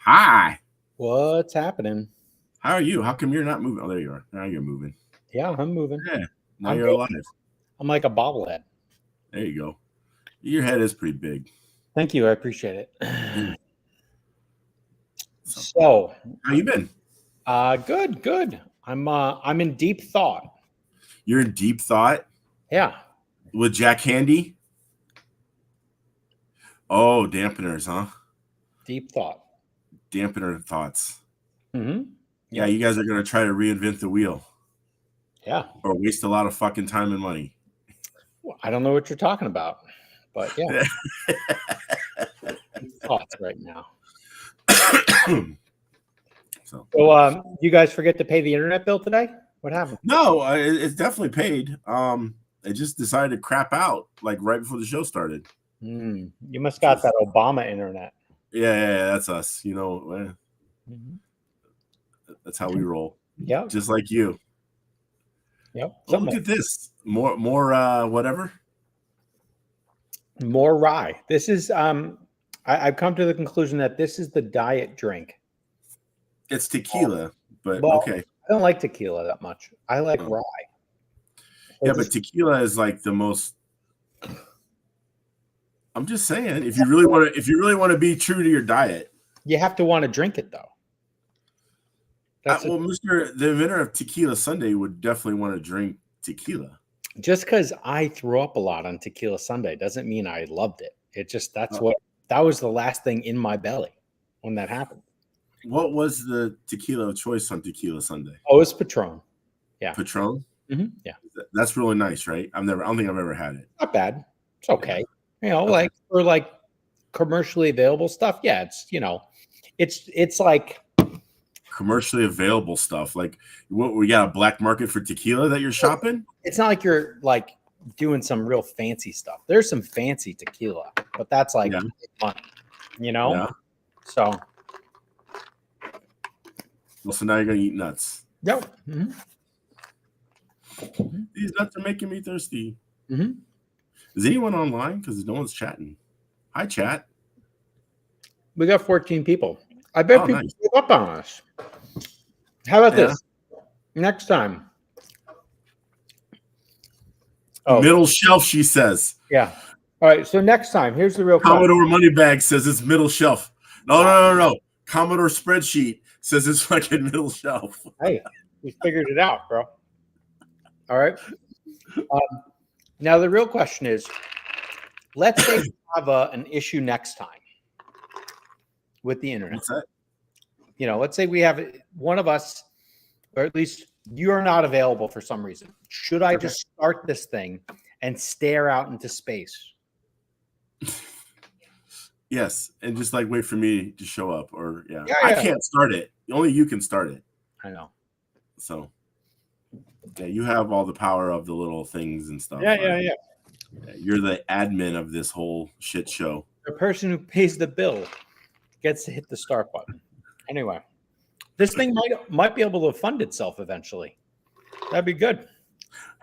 Hi. What's happening? How are you? How come you're not moving? Oh, there you are. Now you're moving. Yeah, I'm moving. Yeah. Now I'm you're good. alive. I'm like a bobblehead. There you go. Your head is pretty big. Thank you. I appreciate Yeah. it. So, How you been? good. I'm in deep thought. You're in deep thought Yeah. with Jack Handy? Oh, dampeners, huh? Deep thought. Dampener thoughts. Mm-hmm. Yeah, you guys are going to try to reinvent the wheel. Yeah. Or waste a lot of fucking time and money. Well, I don't know what you're talking about, but yeah. Deep thoughts right now. So, you guys forget to pay the internet bill today? What happened? No, it's definitely paid. It just decided to crap out like right before the show started. You must got that Obama internet. Yeah, that's us. You know, that's how we roll. Yeah, just like you. Yep. Oh, look at this. More, whatever. More rye. This is I've come to the conclusion that this is the diet drink. It's tequila, but well, okay. I don't like tequila that much. I like rye. Yeah, but tequila is like the most. I'm just saying, if you really want to be true to your diet, you have to want to drink it though. Well, the inventor of Tequila Sunday would definitely want to drink tequila. Just because I threw up a lot on Tequila Sunday doesn't mean I loved it. It just that was the last thing in my belly when that happened. What was the tequila of choice on Tequila Sunday? Oh, it's Patron. Yeah, Patron. Mm-hmm. Yeah, that's really nice, right? I don't think I've ever had it. Not bad. It's okay. You know, like for like commercially available stuff. Yeah, it's like commercially available stuff. Like, what, we got a black market for tequila that you're shopping? It's not like you're like doing some real fancy stuff. There's some fancy tequila, but that's like fun, you know? Yeah. So. Well, so now you're going to eat nuts. Yep. Mm-hmm. These nuts are making me thirsty. Mm-hmm. Is anyone online? Because no one's chatting. Hi, chat. We got 14 people. I bet people give up on us. How about this? Next time. Oh. Middle shelf, she says. Yeah. All right. So next time, here's the real Commodore Moneybag says it's middle shelf. No. Commodore Spreadsheet says it's fucking middle shelf. Hey, we figured it out, bro. All right. Now, the real question is, let's say we have an issue next time with the internet. What's that? Let's say we have one of us, or at least you're not available for some reason. Should I just start this thing and stare out into space? Yes, and just like wait for me to show up, or I can't start it. Only you can start it. I know. So, you have all the power of the little things and stuff. Yeah. You're the admin of this whole shit show. The person who pays the bill gets to hit the start button. Anyway, this thing might be able to fund itself eventually. That'd be good.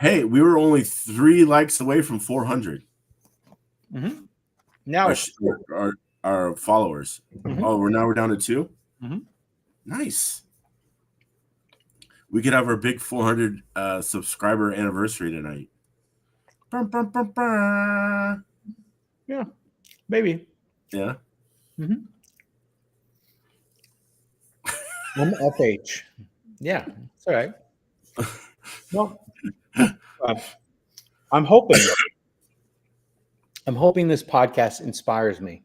Hey, we were only 3 likes away from 400. Mm-hmm. Now our followers. Mm-hmm. Oh, we're down to 2. Mm-hmm. Nice. We could have our big 400 subscriber anniversary tonight. Yeah, maybe. Yeah. Mm-hmm. I'm FH. Yeah, it's all right. Well, I'm hoping this podcast inspires me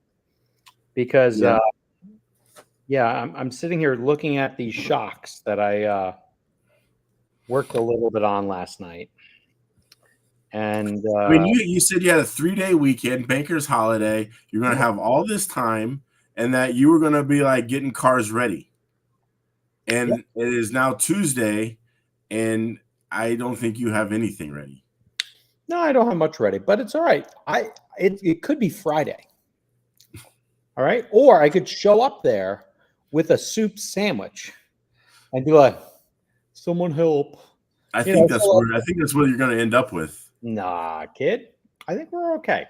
because, I'm sitting here looking at these shocks that I worked a little bit on last night. And I mean, you said you had a 3-day weekend, banker's holiday. You're going to have all this time, and that you were going to be like getting cars ready. And it is now Tuesday, and I don't think you have anything ready. No, I don't have much ready, but it's all right. It could be Friday. All right. Or I could show up there with a soup sandwich and be like, someone help. I think that's what you're going to end up with. Nah, kid. I think we're okay.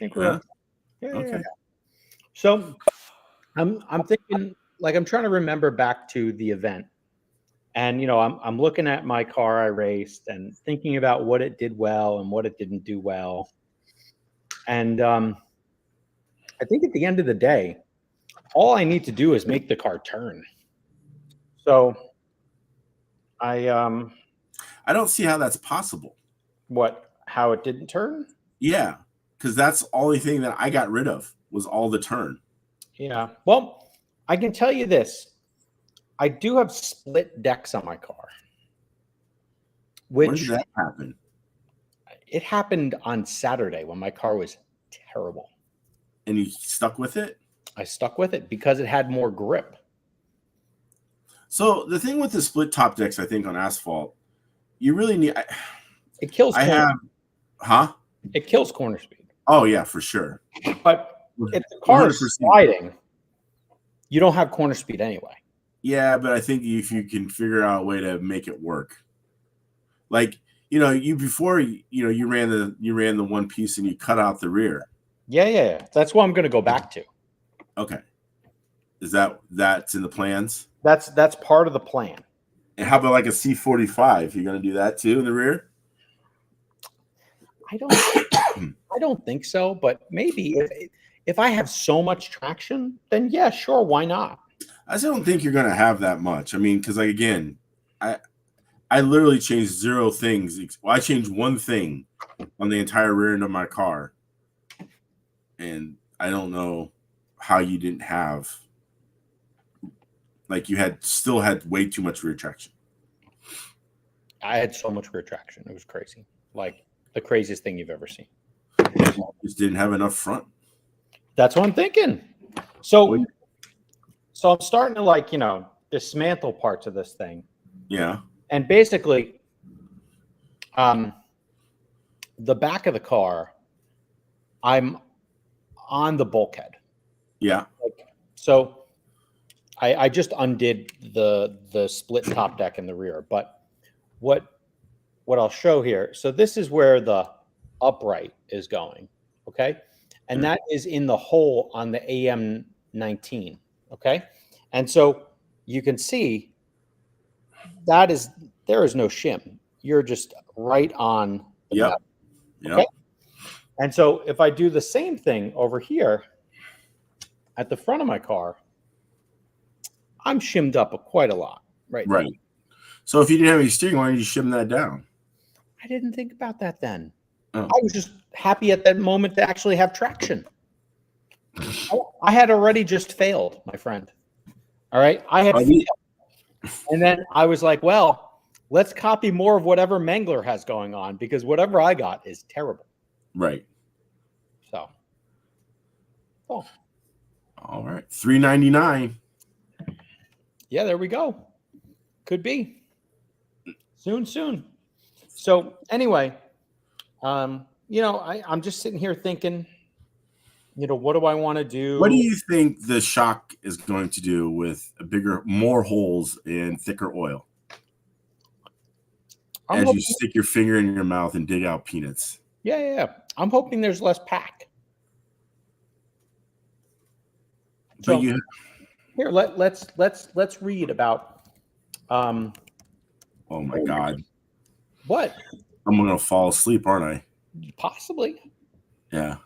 Okay. So I'm thinking, like, I'm trying to remember back to the event, and I'm looking at my car I raced and thinking about what it did well and what it didn't do well, and I think at the end of the day, all I need to do is make the car turn. So I I don't see how that's possible. how it didn't turn? Yeah, because that's the only thing that I got rid of was all the turn. Yeah. Well, I can tell you this. I do have split decks on my car, When did which that happen? it happened on Saturday when my car was terrible. And you stuck with it? I stuck with it because it had more grip. So the thing with the split top decks, I think on asphalt, you really need. It kills I corner, have, huh? it kills corner speed. Oh yeah, for sure. But if the car is 100%. sliding, you don't have corner speed anyway. Yeah, but I think if you can figure out a way to make it work, like you before you ran the one piece and you cut out the rear. Yeah. That's what I'm going to go back to. Okay, is that's in the plans? That's part of the plan. And how about like a C45? You gonna do that too in the rear? I don't think so, but maybe if I have so much traction, then yeah, sure, why not? I still don't think you're gonna have that much. I mean, because like again, I literally changed 0 things. Well, I changed 1 thing on the entire rear end of my car, and I don't know how you didn't have, like, you still had way too much rear traction. I had so much rear traction. It was crazy. Like the craziest thing you've ever seen. You just didn't have enough front. That's what I'm thinking. So I'm starting to dismantle parts of this thing. Yeah. And basically, the back of the car, I'm on the bulkhead. Yeah. So I just undid the split top deck in the rear. But what I'll show here, so this is where the upright is going, okay? And that is in the hole on the AM19, okay? And so you can see there is no shim. You're just right on the metal, okay? And so if I do the same thing over here at the front of my car, I'm shimmed up quite a lot right now. So if you didn't have any steering, why did you shim that down? I didn't think about that then. Oh. I was just happy at that moment to actually have traction. I had already just failed, my friend. All right. I had failed. And then I was like, well, let's copy more of whatever Mangler has going on because whatever I got is terrible. Right. So. Oh. All right. $3.99. Yeah, there we go. Could be. Soon. So anyway, I'm just sitting here thinking, what do I want to do? What do you think the shock is going to do with more holes and thicker oil? As you stick your finger in your mouth and dig out peanuts. Yeah. I'm hoping there's less pack. So here, let's read about. Oh my God! What? I'm gonna fall asleep, aren't I? Possibly. Yeah.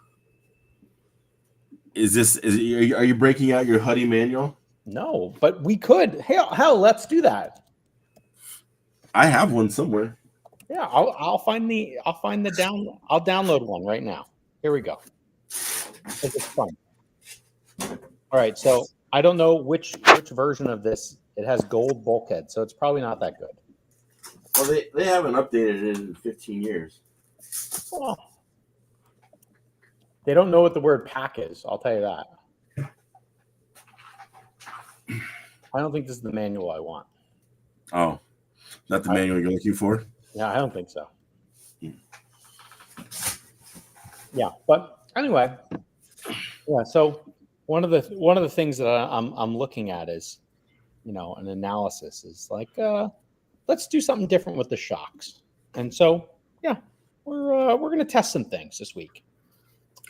Are you breaking out your Huddy manual? No, but we could. Hell, let's do that. I have one somewhere. Yeah, I'll download one right now. Here we go. It's fun. All right, so I don't know which version of this. It has gold bulkhead, so it's probably not that good. Well, they haven't updated it in 15 years. Oh. They don't know what the word pack is. I'll tell you that. I don't think this is the manual I want. Oh, not the manual you're looking for? Yeah, I don't think so. Yeah, but anyway, yeah. So one of the things that I'm looking at is, an analysis is like, let's do something different with the shocks. And so, yeah, we're going to test some things this week.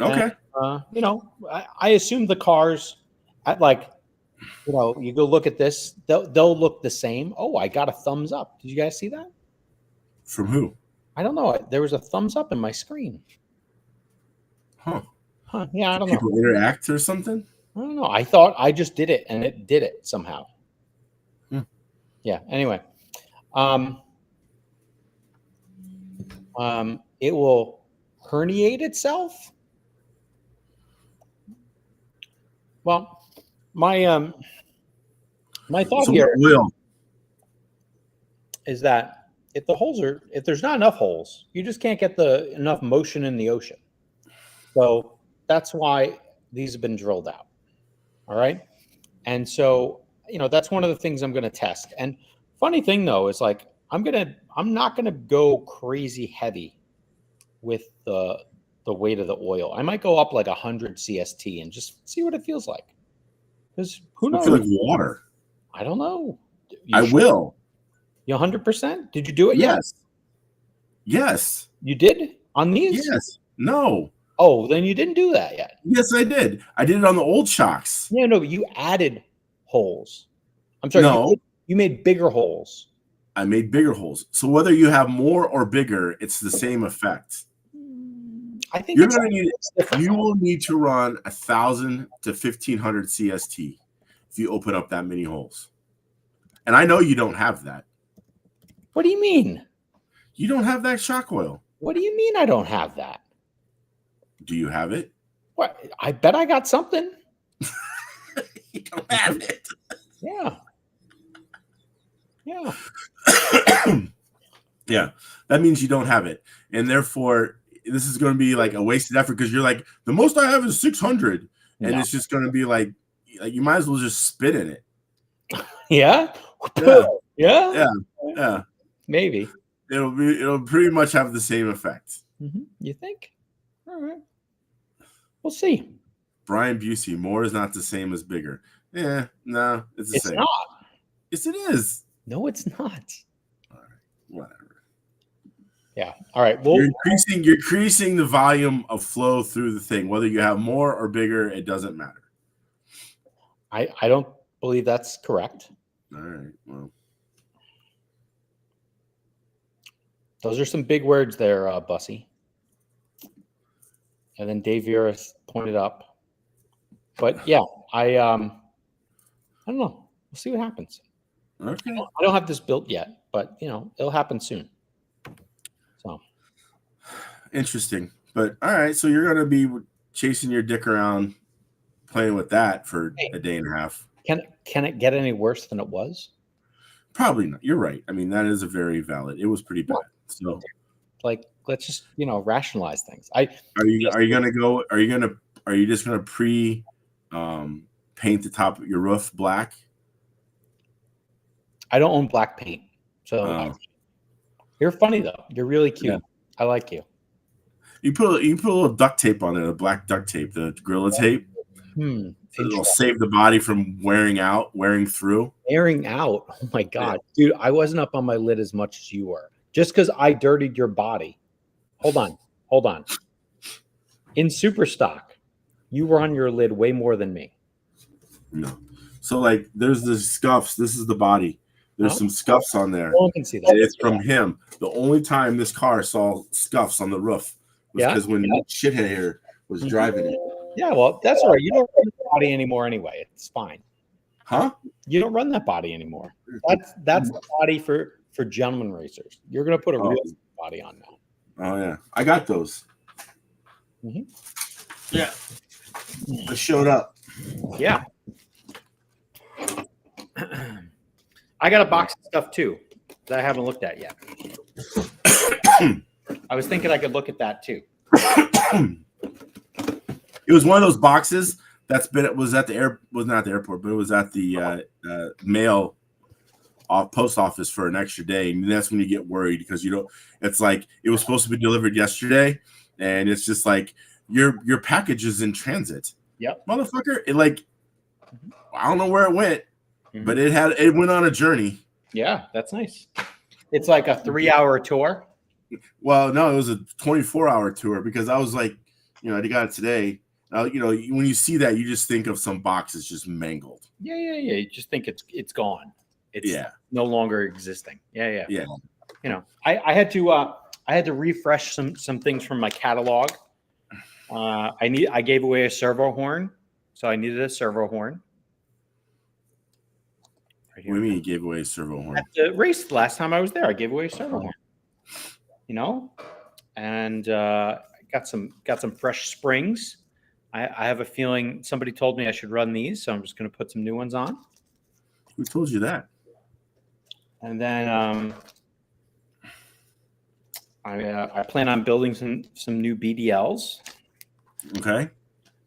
Okay. And, I assume the cars I'd like, you go look at this. They'll look the same. Oh, I got a thumbs up. Did you guys see that? From who? I don't know. There was a thumbs up in my screen. Huh? Yeah, I don't know. People interact or something? I don't know. I thought I just did it, and it did it somehow. Yeah. Anyway, it will herniate itself. Well, my thought So here what will? is that if there's not enough holes, you just can't get enough motion in the ocean. So that's why these have been drilled out. All right. And so, that's one of the things I'm going to test. And funny thing though, is like, I'm not going to go crazy heavy with the weight of the oil. I might go up like 100 CST and just see what it feels like. Because who knows? I feel like water. I don't know. I will. You 100%? Did you do it Yes. yet? Yes. You did on these? Yes. No. Oh, then you didn't do that yet. Yes, I did. I did it on the old shocks. Yeah, no, you added holes. I'm sorry. No. You made bigger holes. I made bigger holes. So whether you have more or bigger, it's the same effect. I think You will need to run 1,000 to 1,500 CST if you open up that many holes. And I know you don't have that. What do you mean? You don't have that shock oil. What do you mean I don't have that? Do you have it? What? I bet I got something. You don't have it. Yeah. Yeah. Yeah. That means you don't have it. And therefore, this is going to be like a wasted effort because you're like, the most I have is 600. And it's just going to be like you might as well just spit in it. Yeah? Yeah. Yeah? Yeah. Yeah. Maybe. It'll pretty much have the same effect. Mm-hmm. You think? All right. We'll see. Brian Busey, more is not the same as bigger. Yeah, no, it's the same. It's not. Yes, it is. No, it's not. All right, whatever. Yeah. All right. Well, you're increasing the volume of flow through the thing. Whether you have more or bigger, it doesn't matter. I don't believe that's correct. All right. Well, those are some big words there, Bussy. And then Dave Vera pointed up. But yeah, I don't know. We'll see what happens. okay. I don't have this built yet, but it'll happen soon. So interesting. But all right, so you're gonna be chasing your dick around, playing with that for a day and a half. Can it get any worse than it was? Probably not. You're right. I mean, that is a very valid. It was pretty bad. So, let's just rationalize things. Are you just gonna paint the top of your roof black? I don't own black paint, so you're funny though. You're really cute. Yeah. I like you. You put a little duct tape on there, the black duct tape, the Gorilla tape. So it'll save the body from wearing through. Wearing out. Oh my God, dude! I wasn't up on my lid as much as you were. Just because I dirtied your body. Hold on. In super stock, you were on your lid way more than me. No. So there's the scuffs. This is the body. There's some scuffs on there. No one can see that. It's from him. The only time this car saw scuffs on the roof was because when shithead here was driving it. Yeah, well, that's all right. You don't run the body anymore anyway. It's fine. Huh? You don't run that body anymore. That's the body for gentleman racers. You're gonna put a real body on now. Oh yeah, I got those. Mm-hmm. Yeah, I showed up. Yeah, I got a box of stuff too that I haven't looked at yet. I was thinking I could look at that too. It was one of those boxes was not at the airport, but it was at the mail post office for an extra day, and that's when you get worried because it's like it was supposed to be delivered yesterday, and it's just like your package is in transit. Yep, motherfucker. I don't know where it went, but it went on a journey. Yeah, that's nice. It's like a 3-hour tour. Well, no, it was a 24-hour tour because I was like, I got it today, When you see that, you just think of some boxes just mangled. Yeah. You just think it's gone. It's Yeah. no longer existing. Yeah. Yeah. I had to refresh some things from my catalog. I gave away a servo horn, so I needed a servo horn. Right here. What do you mean you gave away a servo horn? At the race last time I was there, I gave away a servo horn. And got some fresh springs. I have a feeling somebody told me I should run these, so I'm just going to put some new ones on. Who told you that? And then I plan on building some new BDLs. Okay.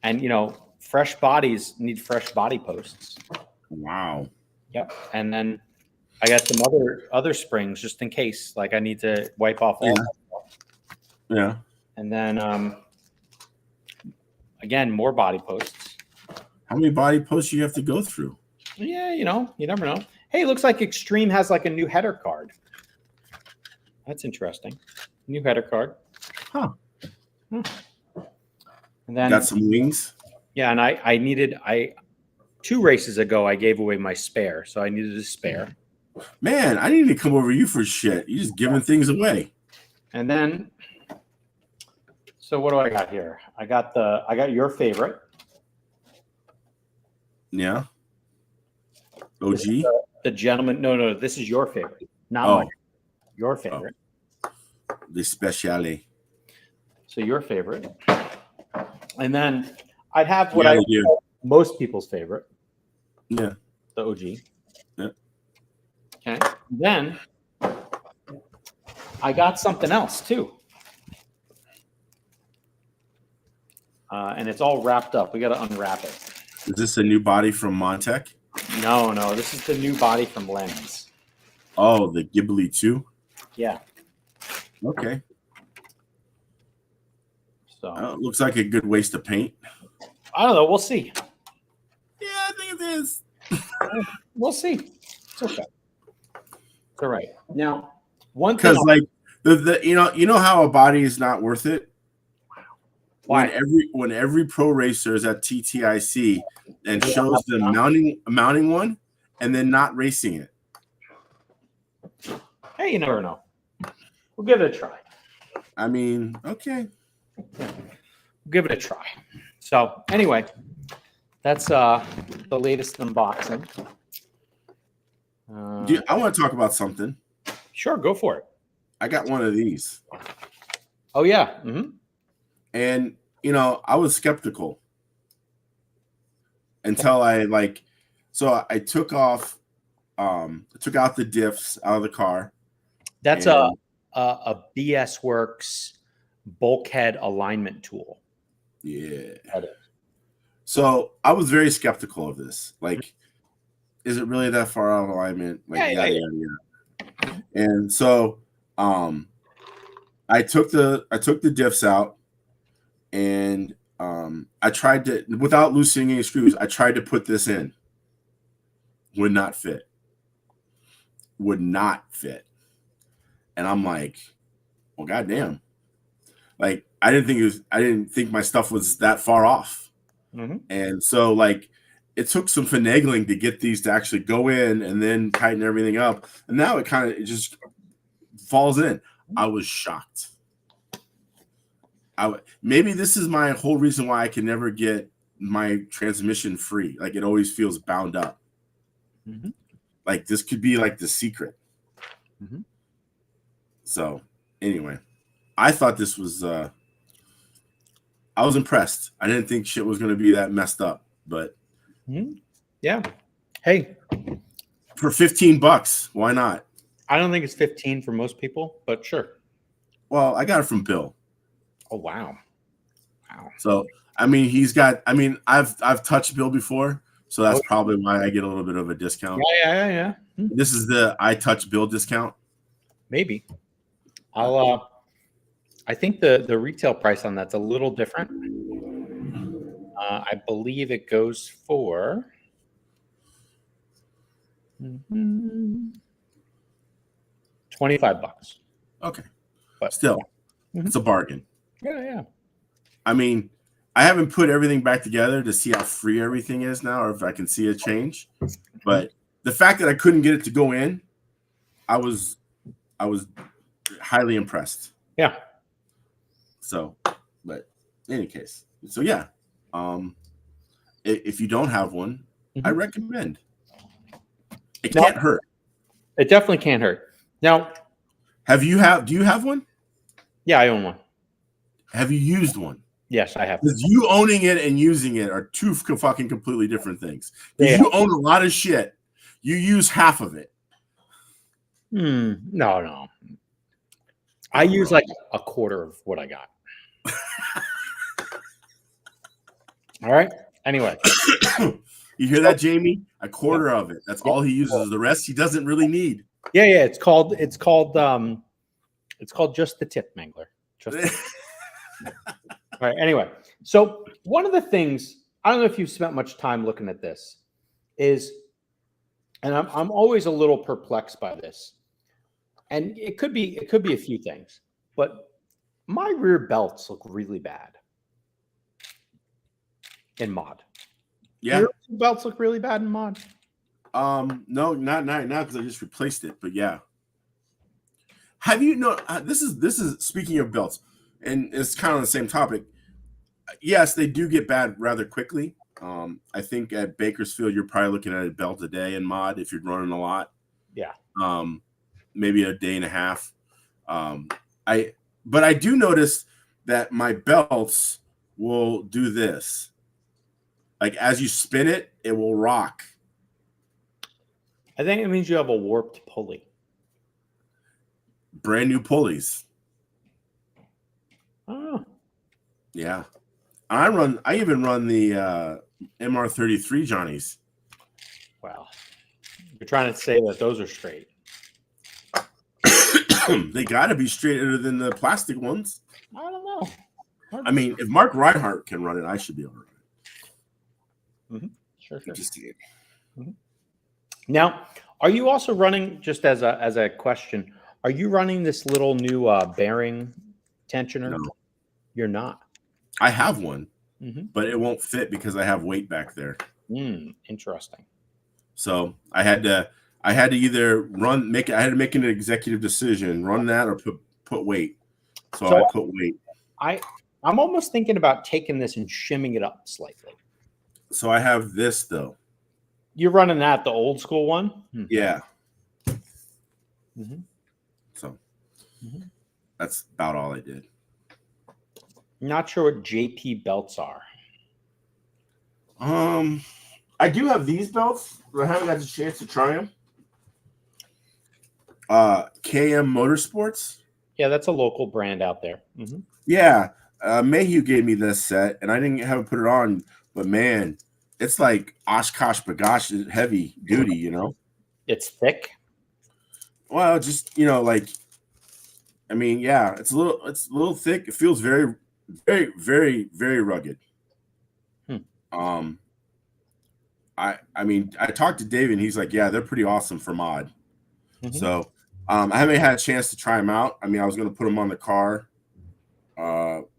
And fresh bodies need fresh body posts. Wow. Yep. And then I got some other springs just in case, like I need to wipe off all. Yeah. And then again, more body posts. How many body posts you have to go through? Yeah, you never know. Hey, it looks like Extreme has like a new header card. That's interesting. New header card. Huh. And then got some wings. Yeah, and I 2 races ago I gave away my spare, so I needed a spare. Man, I need to come over you for shit. You're just giving things away. And then, so what do I got here? I got your favorite. Yeah. OG. The gentleman. No. This is your favorite, not mine. Your favorite. The speciale. So your favorite. And then I'd have what I call most people's favorite. Yeah. The OG. Yeah. Okay. Then I got something else too. And it's all wrapped up. We got to unwrap it. Is this a new body from Montec? No. This is the new body from Lens. Oh, the Ghibli 2? Yeah. Okay. So looks like a good waste of paint. I don't know. We'll see. Yeah, I think it is. We'll see. It's okay. It's all right. Now, one thing. Because like you know how a body is not worth it. Why? When every pro racer is at TTIC and shows them mounting one and then not racing it. Hey, you never know. We'll give it a try. I mean, okay. We'll give it a try. So anyway, that's the latest unboxing. I want to talk about something. Sure, go for it. I got one of these. Oh yeah. Mm-hmm. And I was skeptical until I took off, took out the diffs out of the car. That's a BS Works bulkhead alignment tool. Yeah. So I was very skeptical of this. Like, is it really that far out of alignment? Like, yada. And so, I took the diffs out, and I tried to, without loosening any screws, I tried to put this in. Would not fit. And I'm like, well, goddamn. Like, I didn't think my stuff was that far off. Mm-hmm. And so, like, it took some finagling to get these to actually go in and then tighten everything up. And now it just falls in. I was shocked. Maybe this is my whole reason why I can never get my transmission free. Like, it always feels bound up. Mm-hmm. Like, this could be like the secret. Mm-hmm. So anyway, I thought this was, I was impressed. I didn't think shit was going to be that messed up, but yeah. Hey, for $15, why not? I don't think it's 15 for most people, but sure. Well, I got it from Bill. Oh, wow. So, I mean, I've touched Bill before, so that's probably why I get a little bit of a discount. Yeah. This is the I touch Bill discount. Maybe. I think the retail price on that's a little different. I believe it goes for $25. Okay. But still, it's a bargain. Yeah. I mean, I haven't put everything back together to see how free everything is now, or if I can see a change. But the fact that I couldn't get it to go in, I was highly impressed. Yeah. So, but in any case, so yeah, if you don't have one, I recommend. It can't hurt. It definitely can't hurt. Now, do you have one? Yeah, I own one. Have you used one? Yes, I have. Because you owning it and using it are two fucking completely different things. Because Yeah. you own a lot of shit, you use half of it. No. I use like a quarter of what I got. All right. Anyway. You hear that, Jamie? A quarter of it. That's all he uses. The rest he doesn't really need. Yeah. It's called just the tip, Mangler. Just the tip. All right. Anyway, so one of the things, I don't know if you've spent much time looking at this, is, and I'm always a little perplexed by this, and it could be a few things, but my rear belts look really bad in mod. Yeah, your belts look really bad in mod. No, not because I just replaced it, but yeah. Have you know? This is speaking of belts, and it's kind of on the same topic. Yes, they do get bad rather quickly. I think at Bakersfield, you're probably looking at a belt a day in mod if you're running a lot. Yeah. Maybe a day and a half. But I do notice that my belts will do this. Like as you spin it, it will rock. I think it means you have a warped pulley. Brand new pulleys. Oh. Yeah. I even run the MR33 Johnnies. Wow. You're trying to say that those are straight. They got to be straighter than the plastic ones. I don't know. I mean, if Mark Reinhardt can run it, I should be able to run it. Sure. Just kidding. Now, are you also running, just as a question, are you running this little new bearing tensioner? No. You're not. I have one, but it won't fit because I have weight back there. Interesting. So I had to either I had to make an executive decision, run that or put weight. So I put weight. I'm almost thinking about taking this and shimming it up slightly. So I have this though. You're running that, the old school one? Yeah. So that's about all I did. Not sure what JP belts are. I do have these belts, but I haven't got the chance to try them. KM Motorsports. Yeah, that's a local brand out there. Yeah. Mayhew gave me this set, and I didn't have to put it on, but man, it's like Oshkosh Bagosh heavy duty, you know? It's thick. Well, just, like, I mean, yeah, it's a little thick. It feels very, very, very, very rugged. I mean, I talked to David, and he's like, yeah, they're pretty awesome for mod. So I haven't had a chance to try them out. I mean, I was going to put them on the car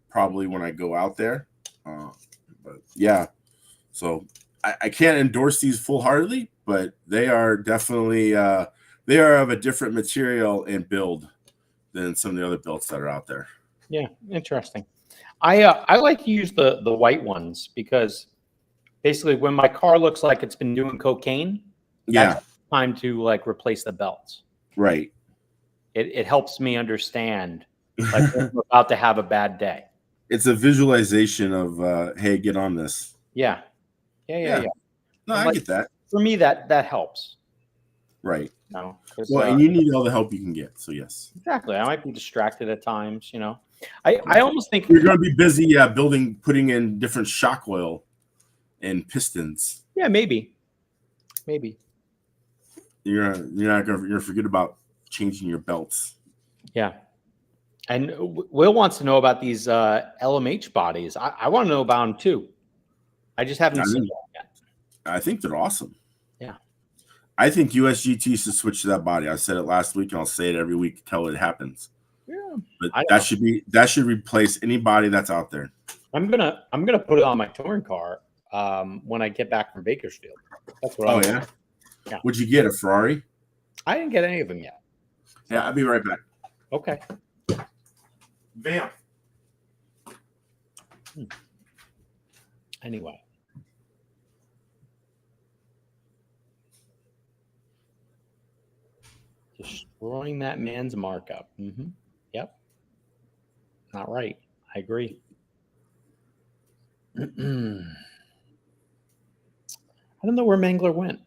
probably when I go out there. But yeah, so I can't endorse these full-heartedly, but they are definitely they are of a different material and build than some of the other belts that are out there. Yeah, interesting. I like to use the white ones because basically when my car looks like it's been doing cocaine, that's time to like replace the belts. Right. It helps me understand like I'm about to have a bad day. It's a visualization of hey, get on this. Yeah. No, I get that. For me, that helps. Right. No, well, and you need all the help you can get. So yes. Exactly. I might be distracted at times, I almost think you're going to be busy putting in different shock oil and pistons. Yeah, maybe. You're not going to forget about changing your belts. Yeah. And Will wants to know about these LMH bodies. I want to know about them too. I just haven't seen them yet. I think they're awesome. Yeah. I think USGT should switch to that body. I said it last week, and I'll say it every week until it happens. Yeah. But I that know. should replace anybody that's out there. I'm gonna put it on my touring car when I get back from Bakersfield. That's what Oh I'm. yeah. Yeah. Would you get a Ferrari? I didn't get any of them yet. Yeah, I'll be right back. Okay. Bam. Anyway. Destroying that man's markup. Mm-hmm. Yep. Not right. I agree. I don't know where Mangler went.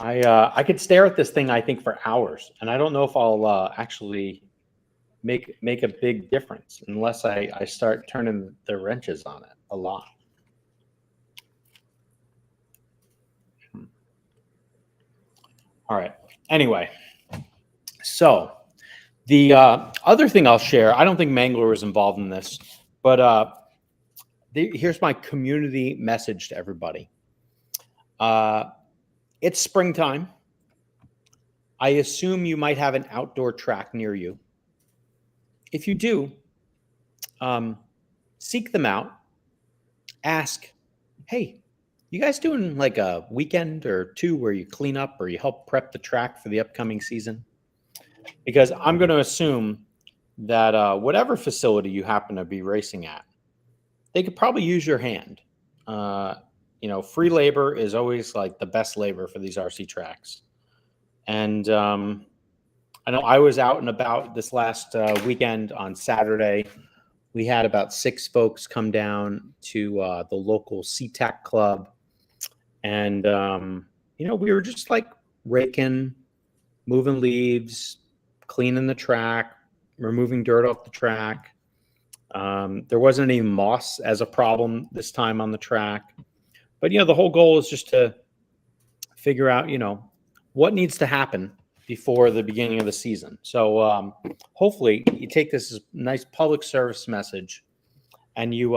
I could stare at this thing, I think, for hours, and I don't know if I'll actually make a big difference unless I start turning the wrenches on it a lot. All right. Anyway, so the other thing I'll share, I don't think Mangler was involved in this, but here's my community message to everybody. It's springtime. I assume you might have an outdoor track near you. If you do, seek them out. Ask, hey, you guys doing like a weekend or two where you clean up or you help prep the track for the upcoming season? Because I'm going to assume that whatever facility you happen to be racing at, they could probably use your hand. Free labor is always like the best labor for these RC tracks. And I know I was out and about this last weekend on Saturday. We had about 6 folks come down to the local SeaTac club. And, we were just like raking, moving leaves, cleaning the track, removing dirt off the track. There wasn't any moss as a problem this time on the track. But, the whole goal is just to figure out, what needs to happen before the beginning of the season. So hopefully you take this as a nice public service message and you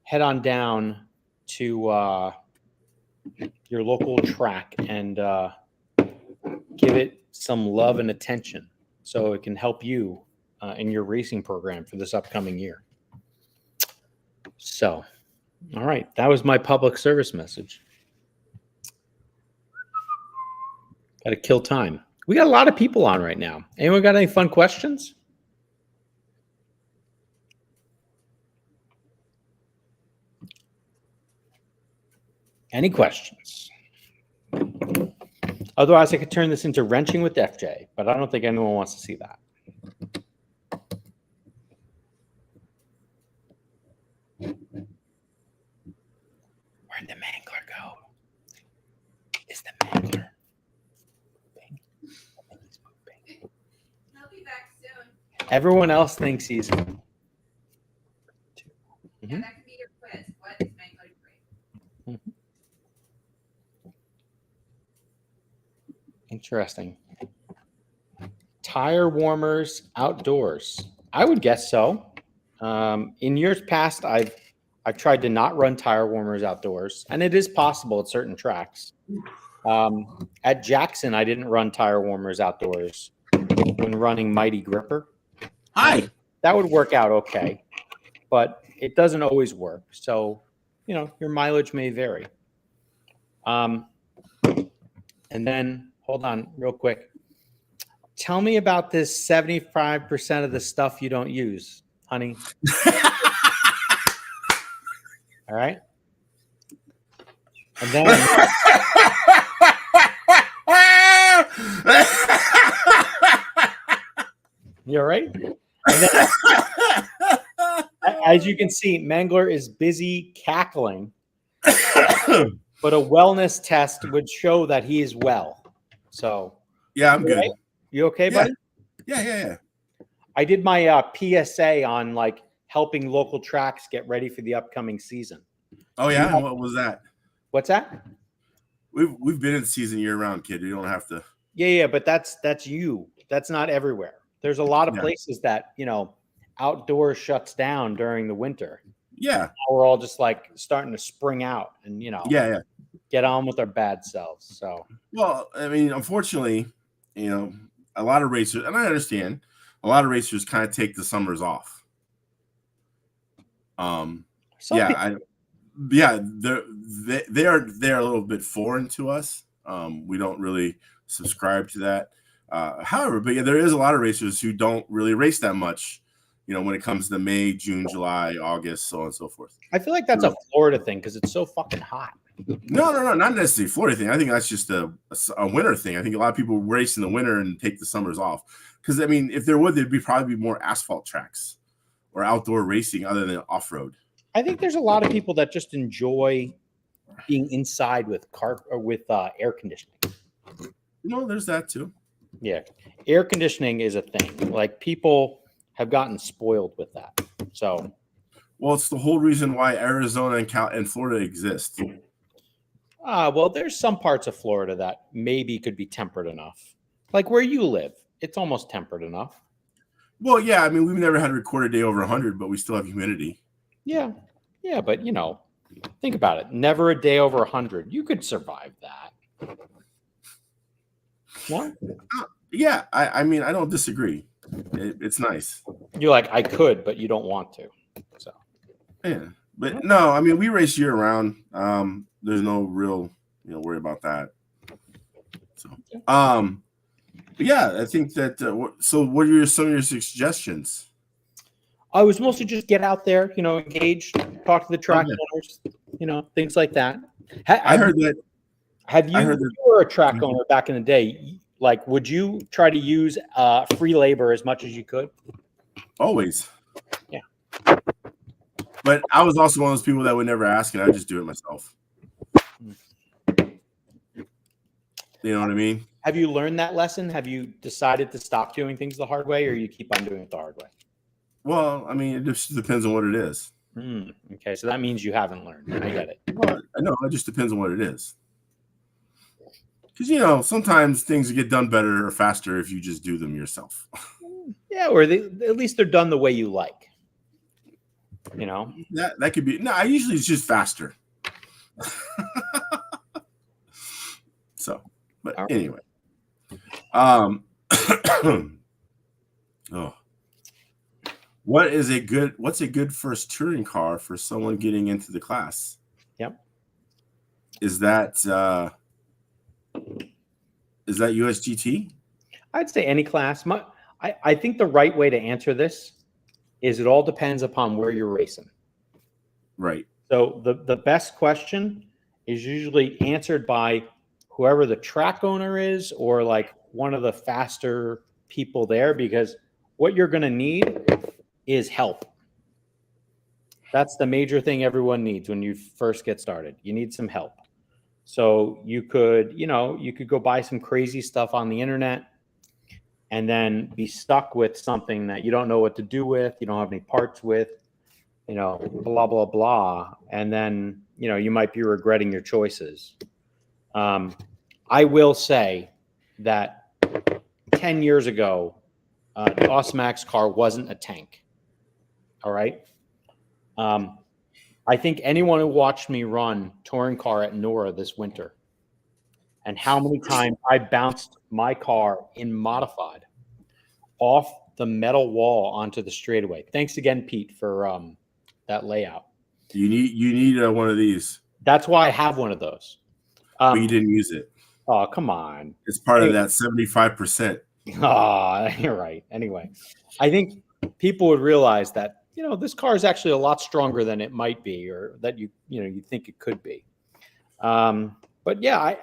head on down to your local track and give it some love and attention so it can help you in your racing program for this upcoming year. So, all right, that was my public service message. Got to kill time. We got a lot of people on right now. Anyone got any fun questions? Any questions? Otherwise, I could turn this into wrenching with FJ, but I don't think anyone wants to see that. Where'd the Mangler go? Is the Mangler? He'll be back soon. Everyone else thinks he's. Yeah, that can be your quiz. What is Mangler doing? Interesting. Tire warmers outdoors. I would guess so. In years past, I've tried to not run tire warmers outdoors, and it is possible at certain tracks. At Jackson, I didn't run tire warmers outdoors when running Mighty Gripper. Hi. That would work out okay, but it doesn't always work. So, your mileage may vary. And then, hold on real quick. Tell me about this 75% of the stuff you don't use, honey. All right. And then you all right? And then, as you can see, Mangler is busy cackling, but a wellness test would show that he is well. So Yeah, I'm good. Right? You okay, buddy? Yeah. I did my PSA on like helping local tracks get ready for the upcoming season. Oh yeah, what was that? What's that? We've been in season year round, kid. You don't have to. Yeah, but that's you. That's not everywhere. There's a lot of places that outdoors shuts down during the winter. Yeah, Now we're all just like starting to spring out, and Yeah. get on with our bad selves. So, Well, I mean, unfortunately, a lot of racers, and I understand, a lot of racers kind of take the summers off. Yeah, they're a little bit foreign to us. We don't really subscribe to that. However, but yeah, there is a lot of racers who don't really race that much. When it comes to May, June, July, August, so on and so forth. I feel like that's a Florida thing because it's so fucking hot. No, not necessarily Florida thing. I think that's just a winter thing. I think a lot of people race in the winter and take the summers off. Because I mean, if there would, there'd probably be more asphalt tracks or outdoor racing other than off road. I think there's a lot of people that just enjoy being inside with air conditioning. There's that too. Yeah, air conditioning is a thing. Like people have gotten spoiled with that. So, well, it's the whole reason why Arizona and Florida exist. Well, there's some parts of Florida that maybe could be tempered enough. Like where you live, it's almost tempered enough. Well, yeah, I mean, we've never had a recorded day over 100, but we still have humidity. Yeah, but think about it. Never a day over 100. You could survive that. No? Yeah, I mean, I don't disagree. It's nice. You're like, I could, but you don't want to. So. Yeah, but no, I mean, we race year round. There's no real, worry about that. So, but yeah, I think that. So, what are some of your suggestions? I was mostly just get out there, engage, talk to the track owners, things like that. I heard that. Have you? You were a track owner back in the day. Like, would you try to use free labor as much as you could? Always. Yeah. But I was also one of those people that would never ask, and I just do it myself. You know what I mean? Have you learned that lesson? Have you decided to stop doing things the hard way, or you keep on doing it the hard way? Well, I mean, it just depends on what it is. Okay, so that means you haven't learned. I get it. Well, I know it just depends on what it is. Because sometimes things get done better or faster if you just do them yourself. Yeah, or at least they're done the way you like. That could be. No, I usually it's just faster. So, but anyway, oh, what's a good first touring car for someone getting into the class? Yep. Is that USGT? I'd say any class. I think the right way to answer this is it all depends upon where you're racing. Right. So the best question is usually answered by whoever the track owner is or like one of the faster people there, because what you're going to need is help. That's the major thing everyone needs when you first get started. You need some help. So you could go buy some crazy stuff on the internet and then be stuck with something that you don't know what to do with, you don't have any parts with, blah, blah, blah. And then, you might be regretting your choices. I will say that 10 years ago, the Osmax car wasn't a tank. All right. I think anyone who watched me run touring car at Nora this winter and how many times I bounced my car in modified off the metal wall onto the straightaway. Thanks again, Pete, for that layout. You need one of these. That's why I have one of those. But you didn't use it. Oh, come on. It's part of that 75%. Ah, you're right. Anyway, I think people would realize that this car is actually a lot stronger than it might be, or that you think it could be. But yeah,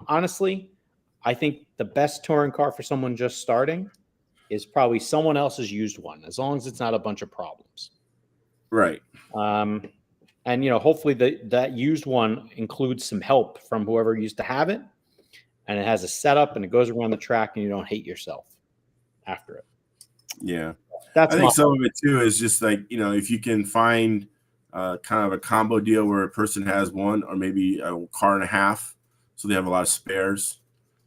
honestly, I think the best touring car for someone just starting is probably someone else's used one, as long as it's not a bunch of problems. Right. And hopefully that used one includes some help from whoever used to have it, and it has a setup and it goes around the track, and you don't hate yourself after it. Yeah. I think some of it too is just like, if you can find kind of a combo deal where a person has one or maybe a car and a half, so they have a lot of spares.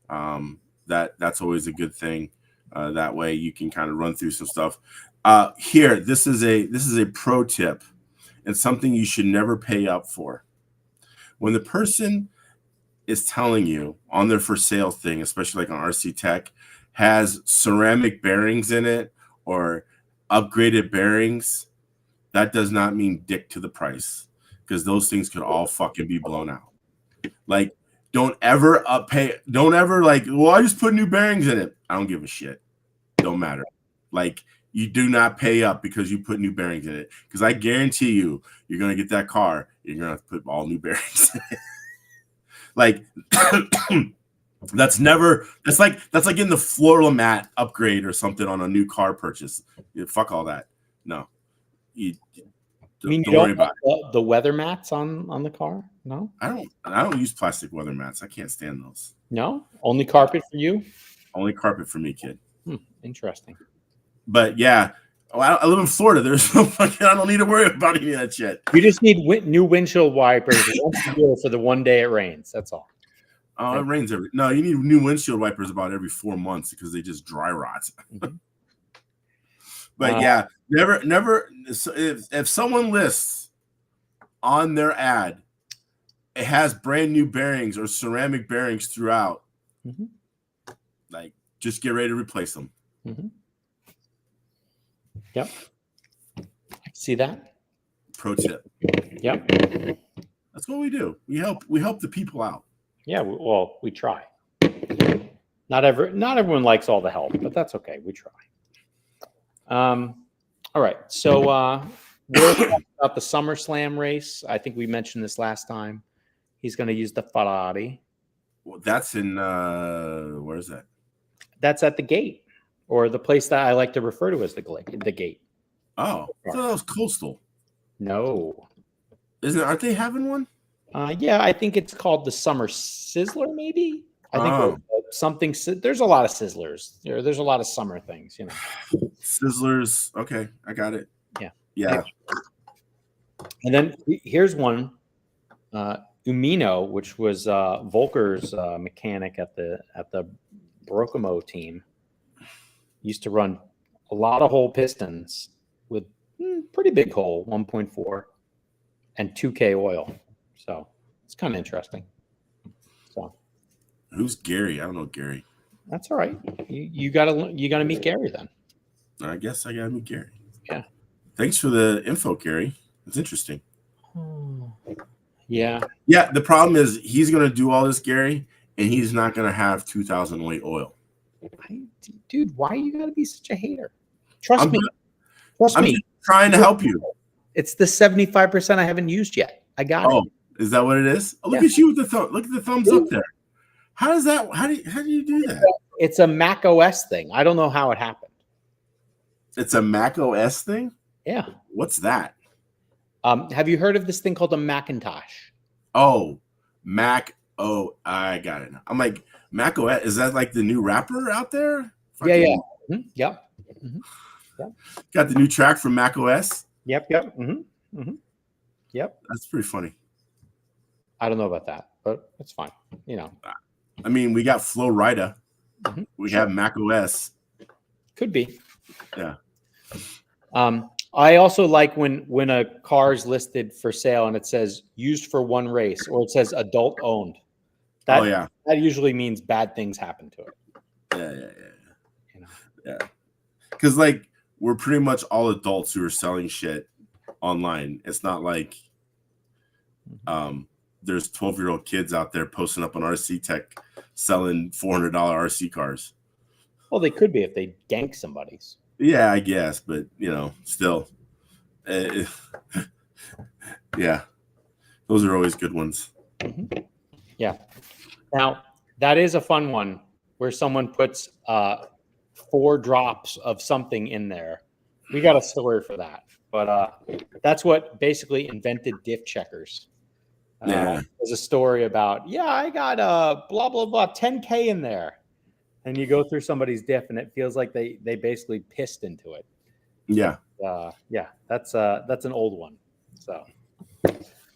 That's always a good thing. That way you can kind of run through some stuff. Here, this is a pro tip and something you should never pay up for. When the person is telling you on their for sale thing, especially like on SeaTac, has ceramic bearings in it or upgraded bearings, that does not mean dick to the price, because those things could all fucking be blown out. Like, don't ever don't ever like, well, I just put new bearings in it. I don't give a shit. Don't matter. Like, you do not pay up because you put new bearings in it. Because I guarantee you, you're gonna get that car, you're gonna have to put all new bearings in it. Like, that's like in the floral mat upgrade or something on a new car purchase. Fuck all that. No. You mean don't worry about the weather mats on the car? No, I don't use plastic weather mats. I can't stand those. No, only carpet for you. Only carpet for me, kid. Interesting. But yeah, I live in Florida. There's no fucking. I don't need to worry about any of that shit. You just need new windshield wipers once a year for the one day it rains. That's all. Oh, it rains No, you need new windshield wipers about every 4 months because they just dry rot. Mm-hmm. But yeah, never. If someone lists on their ad, it has brand new bearings or ceramic bearings throughout. Mm-hmm. Like, just get ready to replace them. Mm-hmm. Yep. I see that. Pro tip. Yep. That's what we do. We help the people out. Yeah. Well, we try. Not everyone likes all the help, but that's okay. We try. All right. So we're talking about the SummerSlam race. I think we mentioned this last time. He's going to use the Ferrari. Well, that's in where is that? That's at the gate, or the place that I like to refer to as the gate. Oh, I thought that was Coastal. No. Aren't they having one? Yeah, I think it's called the Summer Sizzler, maybe. I think something. There's a lot of sizzlers. There's a lot of summer things, you know. Sizzlers. Okay, I got it. Yeah. And then here's one. Umino, which was Volker's mechanic at the Brocomo team, used to run a lot of hole pistons with pretty big hole, 1.4, and 2K oil. So it's kind of interesting. So who's Gary? I don't know Gary. That's all right. You gotta meet Gary then. I guess I gotta meet Gary. Yeah. Thanks for the info, Gary. It's interesting. Yeah. Yeah. The problem is he's gonna do all this, Gary, and he's not gonna have 2,000 weight oil. Dude, why you gotta be such a hater? Trust me. I'm just trying to help you. It's the 75% I haven't used yet. I got it. Is that what it is? Oh, look at you with the thumb. Look at the thumbs up there. How do you do that? It's a Mac OS thing. I don't know how it happened. It's a Mac OS thing? Yeah. What's that? Have you heard of this thing called a Macintosh? Oh, Mac. Oh, I got it. I'm like, Mac OS. Is that like the new rapper out there? Yeah. Mm-hmm. Yep. Mm-hmm. Yep. Got the new track from Mac OS? Yep. Mm-hmm. Mm-hmm. Yep. That's pretty funny. I don't know about that, but it's fine. You know. I mean, we got Flo Rida. Mm-hmm. We have Mac OS. Could be. Yeah. I also like when a car is listed for sale and it says used for one race, or it says adult owned. That usually means bad things happen to it. Yeah. You know? Yeah. Because like we're pretty much all adults who are selling shit online. It's not like there's 12-year-old kids out there posting up on SeaTac selling $400 RC cars. Well, they could be if they gank somebody's. Yeah, I guess, but still, yeah, those are always good ones. Mm-hmm. Yeah. Now that is a fun one where someone puts 4 drops of something in there. We got a story for that, but that's what basically invented diff checkers. There's a story about I got blah blah blah 10K in there. And you go through somebody's diff, and it feels like they basically pissed into it. Yeah. That's an old one. So,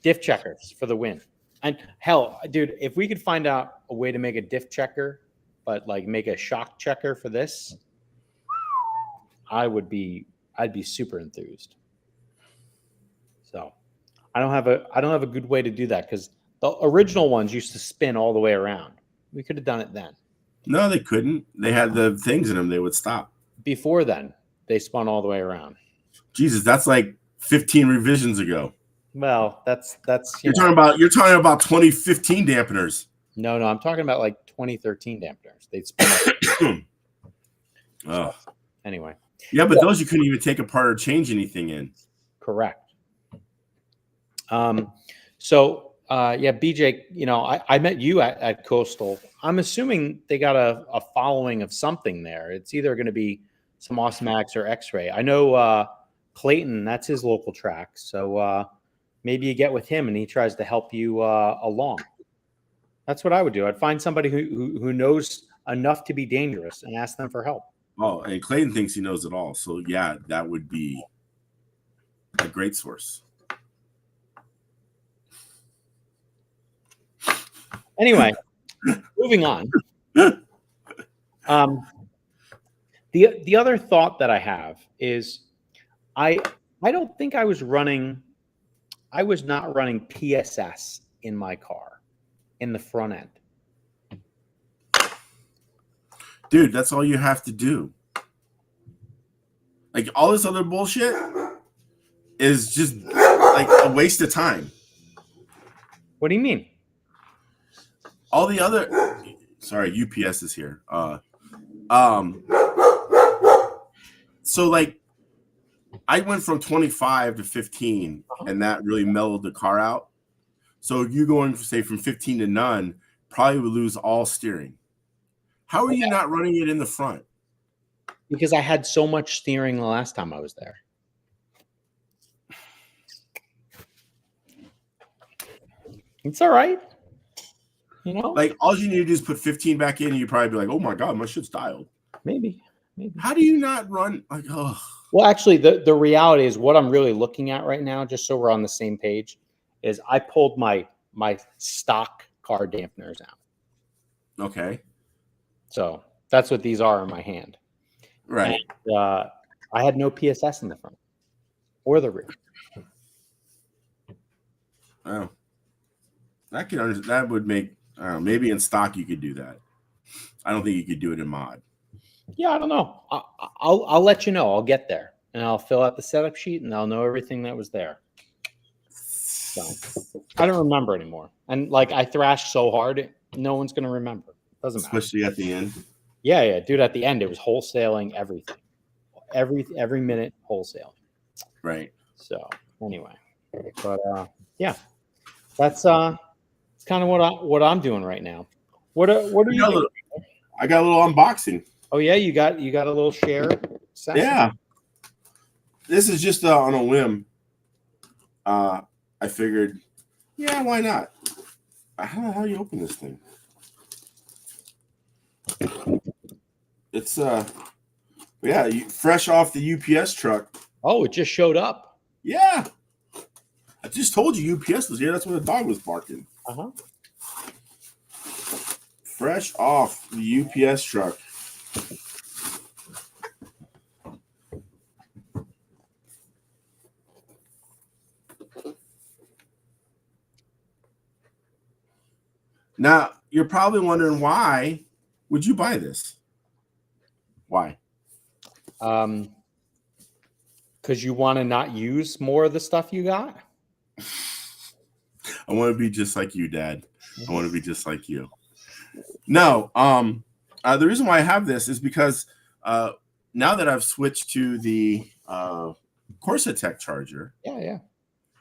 diff checkers for the win. And hell, dude, if we could find out a way to make a diff checker, but like make a shock checker for this, I'd be super enthused. So, I don't have a good way to do that because The original ones used to spin all the way around. We could have done it then. No, they couldn't. They had the things in them. They would stop. Before then, they spun all the way around. Jesus, that's like 15 revisions ago. Well, that's you're talking about 2015 dampeners. No, I'm talking about like 2013 dampeners. They'd spin up. Anyway. Yeah, but those you couldn't even take apart or change anything in. Correct. So BJ, I met you at Coastal. I'm assuming they got a following of something there. It's either going to be some Osmax or X-Ray. I know Clayton, that's his local track. So maybe you get with him and he tries to help you along. That's what I would do. I'd find somebody who knows enough to be dangerous and ask them for help. Oh, and Clayton thinks he knows it all. So yeah, that would be a great source. Anyway, moving on. The other thought that I have is I don't think I was not running PSS in my car in the front end. Dude, that's all you have to do. Like all this other bullshit is just like a waste of time. What do you mean? All the other, sorry, UPS is here. So like I went from 25 to 15 and that really mellowed the car out. So if you going say from 15 to none, probably would lose all steering. How are you not running it in the front? Because I had so much steering the last time I was there. It's all right. Like all you need to do is put 15 back in and you'd probably be like, oh my God, my shit's dialed. Maybe. How do you not run like, oh? Well, actually, the reality is what I'm really looking at right now, just so we're on the same page, is I pulled my stock car dampeners out. Okay. So that's what these are in my hand. Right. And, I had no PSS in the front or the rear. Oh. That would make, I don't know, maybe in stock you could do that. I don't think you could do it in mod. Yeah, I don't know. I'll let you know. I'll get there and I'll fill out the setup sheet and I'll know everything that was there. So I don't remember anymore. And like I thrashed so hard, no one's going to remember. Doesn't matter. Especially at the end. Yeah, dude. At the end, it was wholesaling everything, every minute wholesaling. Right. So anyway, but yeah, that's kind of what I'm doing right now. What are you doing? I got a little unboxing. Oh yeah, you got a little share session? Yeah. This is just on a whim. I figured, yeah, why not? How the hell do you open this thing? It's fresh off the UPS truck. Oh, it just showed up. Yeah. I just told you UPS was here. That's when the dog was barking. Uh-huh. Fresh off the UPS truck. Now, you're probably wondering why would you buy this? Why? Because you want to not use more of the stuff you got? I want to be just like you, Dad. I want to be just like you. No, the reason why I have this is because now that I've switched to the SeaTac charger,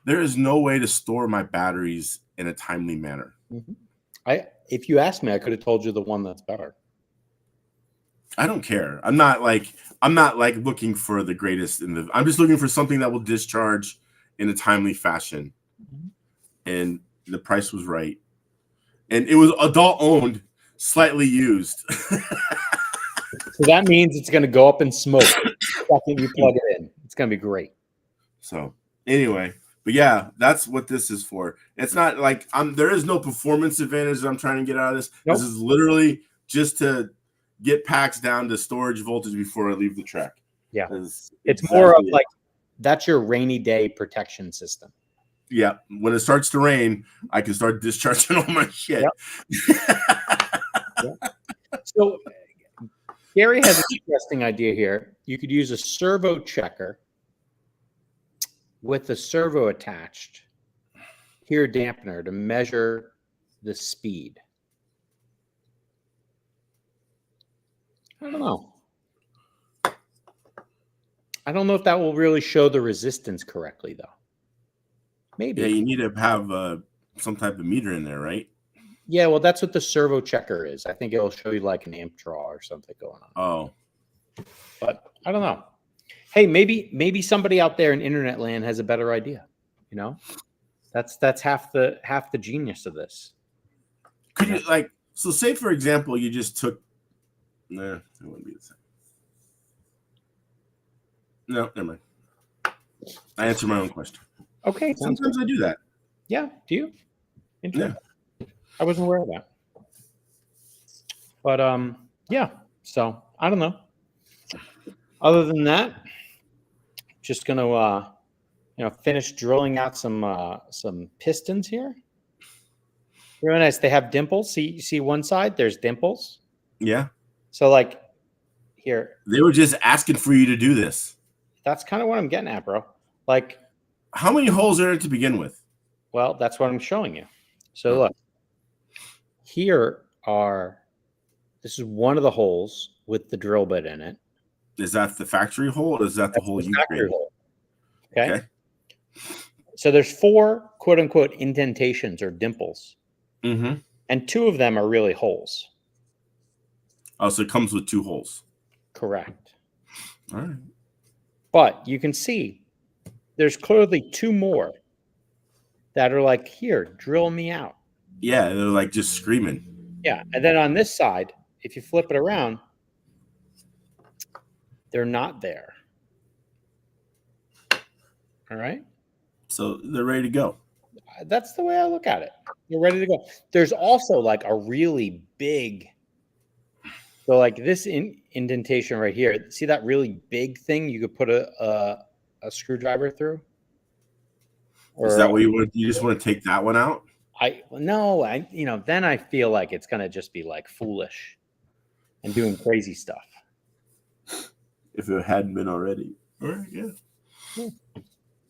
there is no way to store my batteries in a timely manner. Mm-hmm. If you asked me, I could have told you the one that's better. I don't care. I'm not like looking for the greatest I'm just looking for something that will discharge in a timely fashion. Mm-hmm. And the price was right. And it was adult owned, slightly used. So that means it's going to go up in smoke the second you plug it in. It's going to be great. So anyway, but yeah, that's what this is for. It's not like there is no performance advantage that I'm trying to get out of this. Nope. This is literally just to get packs down to storage voltage before I leave the track. Yeah. It's more of like, that's your rainy day protection system. Yeah, when it starts to rain, I can start discharging all my shit. Yep. So Gary has an interesting idea here. You could use a servo checker with a servo attached here dampener to measure the speed. I don't know. I don't know if that will really show the resistance correctly, though. Maybe. Yeah, you need to have some type of meter in there, right? Yeah, well, that's what the servo checker is. I think it'll show you like an amp draw or something going on. Oh, But I don't know. Hey, maybe somebody out there in internet land has a better idea. You know, that's half the genius of this. could you like so? Say for example, you just took. Nah, it wouldn't be the same. No, never mind. I answered my own question. Okay, Sometimes I do that. Yeah, do you? Yeah. I wasn't aware of that. But yeah. So I don't know. Other than that, just gonna finish drilling out some pistons here. Very nice. They have dimples. See one side. There's dimples. Yeah. So like here, They were just asking for you to do this. that's kind of what I'm getting at, bro. Like, how many holes are there to begin with? well, that's what I'm showing you. So look, this is one of the holes with the drill bit in it. Is that the factory hole or is that the hole you created? Hole. Okay. So there's 4 quote unquote indentations or dimples. Mm-hmm. And 2 of them are really holes. Oh, so it comes with 2 holes. Correct. All right. But you can see there's clearly 2 more that are like, here, drill me out. Yeah, they're like just screaming. Yeah. And then on this side, if you flip it around, they're not there. All right. So they're ready to go. That's the way I look at it. You're ready to go. There's also like a really big, so like this indentation right here. See that really big thing you could put a screwdriver through? Or, is that what you want? You just want to take that one out? Then I feel like it's gonna just be like foolish and doing crazy stuff. If it hadn't been already. All right, yeah.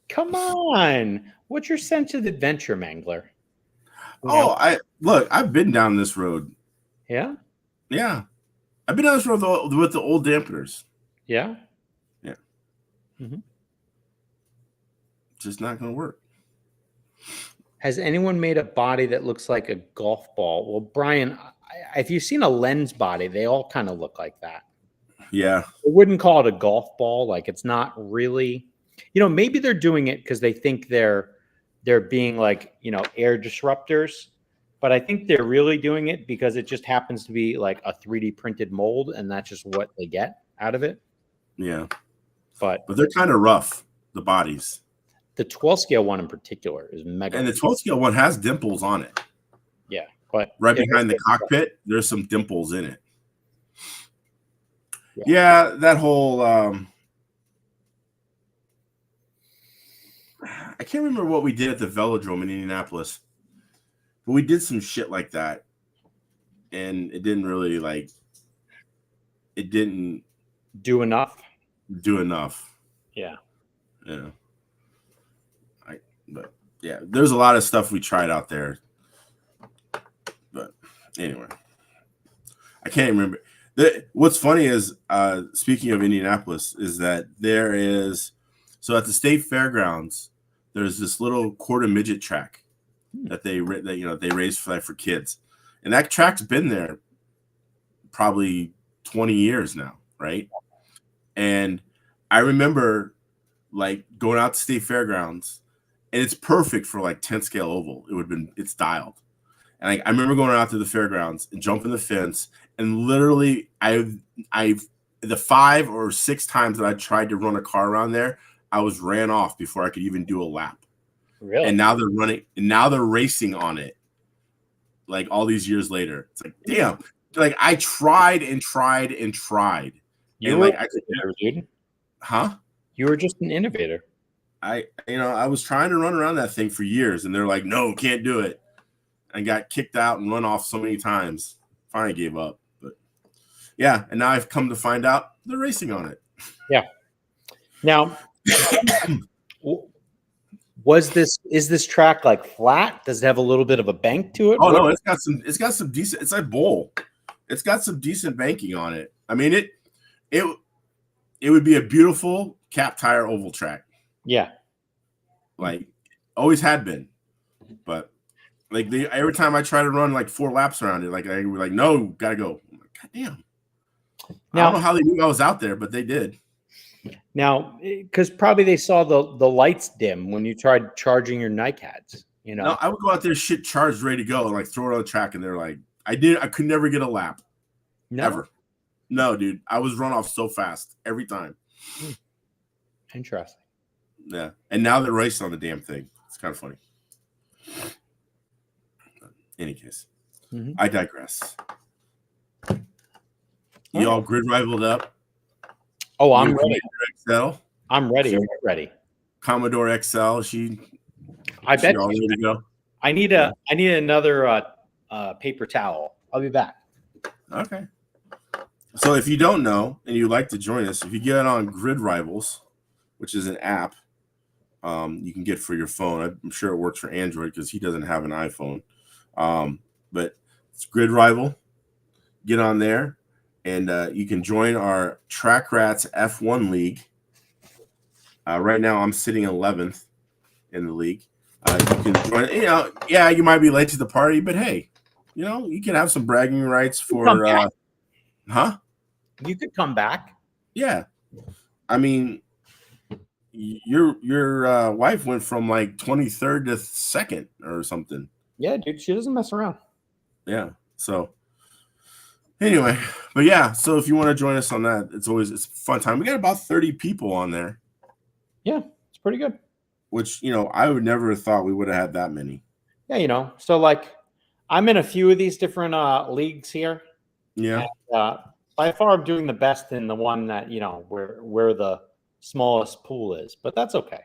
Come on. What's your sense of adventure, Mangler? I've been down this road. Yeah? Yeah. I've been down this road with the old dampeners. Yeah? Yeah. Mm-hmm. It's just not going to work. Has anyone made a body that looks like a golf ball? Well, Brian, if you've seen a lens body, they all kind of look like that. Yeah. I wouldn't call it a golf ball. Like, it's not really, maybe they're doing it because they think they're being like, air disruptors. But I think they're really doing it because it just happens to be like a 3D printed mold, and that's just what they get out of it. Yeah. But they're kind of rough, the bodies. The 12 scale one in particular is mega. And the 12 scale one has dimples on it. Yeah. But right behind the cockpit, there's some dimples in it. Yeah, that whole I can't remember what we did at the velodrome in Indianapolis, but we did some shit like that, and it didn't really it didn't do enough. Yeah. But yeah, there's a lot of stuff we tried out there, but anyway, I can't remember. What's funny is, speaking of Indianapolis, is that there is, so at the state fairgrounds, there's this little quarter midget track that they raise for kids, and that track's been there probably 20 years now, right? And I remember going out to state fairgrounds, and it's perfect for 10 scale oval. It's dialed. And I remember going out to the fairgrounds and jumping the fence, and literally I've the 5 or 6 times that I tried to run a car around there, I was ran off before I could even do a lap. Really? And now they're running, and now they're racing on it. All these years later, it's damn. I tried and tried and tried. You were an innovator, dude. Huh? You were just an innovator. I was trying to run around that thing for years, and they're like, no, can't do it. I got kicked out and run off so many times. Finally gave up. But yeah, and now I've come to find out they're racing on it. Yeah. Now, is this track like flat? Does it have a little bit of a bank to it? Oh no, it's got some decent. It's like bowl. It's got some decent banking on it. I mean, it would be a beautiful cap tire oval track. Yeah. Like always had been. But like every time I try to run like 4 laps around it, like I were like, no, gotta go. I'm like, God damn. Now, I don't know how they knew I was out there, but they did. Now, because probably they saw the lights dim when you tried charging your NiCads. You know, no, I would go out there, shit charged, ready to go, and like throw it on the track, and they're like, I could never get a lap. No? Ever. No, dude. I was run off so fast every time. Interesting. Yeah. And now they're racing on the damn thing. It's kind of funny. In any case, I digress. You all grid rivaled up. Oh, I'm ready. XL. I'm ready. I'm ready. Commodore XL. I bet all ready to go. I need another paper towel. I'll be back. Okay. So if you don't know and you'd like to join us, if you get on Grid Rivals, which is an app you can get for your phone. I'm sure it works for Android because he doesn't have an iPhone. But it's Grid Rival. Get on there, and you can join our Track Rats F1 League. Right now, I'm sitting 11th in the league. You can join. You might be late to the party, but hey, you can have some bragging rights for. Huh? You could come back. Yeah, I mean, your wife went from like 23rd to 2nd or something. Yeah, dude, she doesn't mess around. Yeah. So anyway, but yeah, so if you want to join us on that, it's a fun time. We got about 30 people on there. Yeah, it's pretty good. Which, I would never have thought we would have had that many. Yeah, so like I'm in a few of these different leagues here. Yeah. And, by far I'm doing the best in the one that, where the smallest pool is, but that's okay.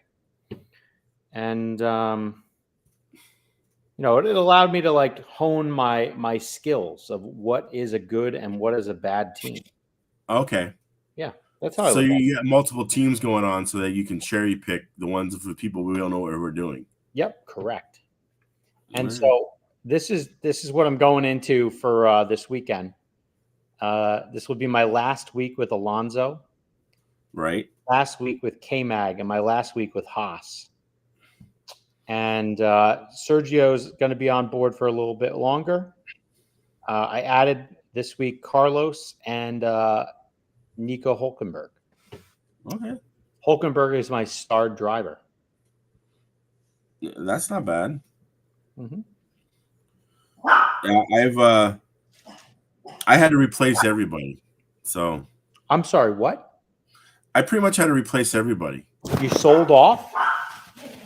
And it allowed me to like hone my skills of what is a good and what is a bad team. Okay. Yeah, that's how. So you got multiple teams going on, so that you can cherry pick the ones for people we don't know what we're doing. Yep, correct. And so this is what I'm going into for this weekend. This will be my last week with Alonso. Right. Last week with K-Mag and my last week with Haas. And Sergio's going to be on board for a little bit longer. I added this week Carlos and Nico Hulkenberg. Okay. Hulkenberg is my star driver. That's not bad. Mm-hmm. Yeah, I had to replace everybody. So I'm sorry, what? I pretty much had to replace everybody. You sold off?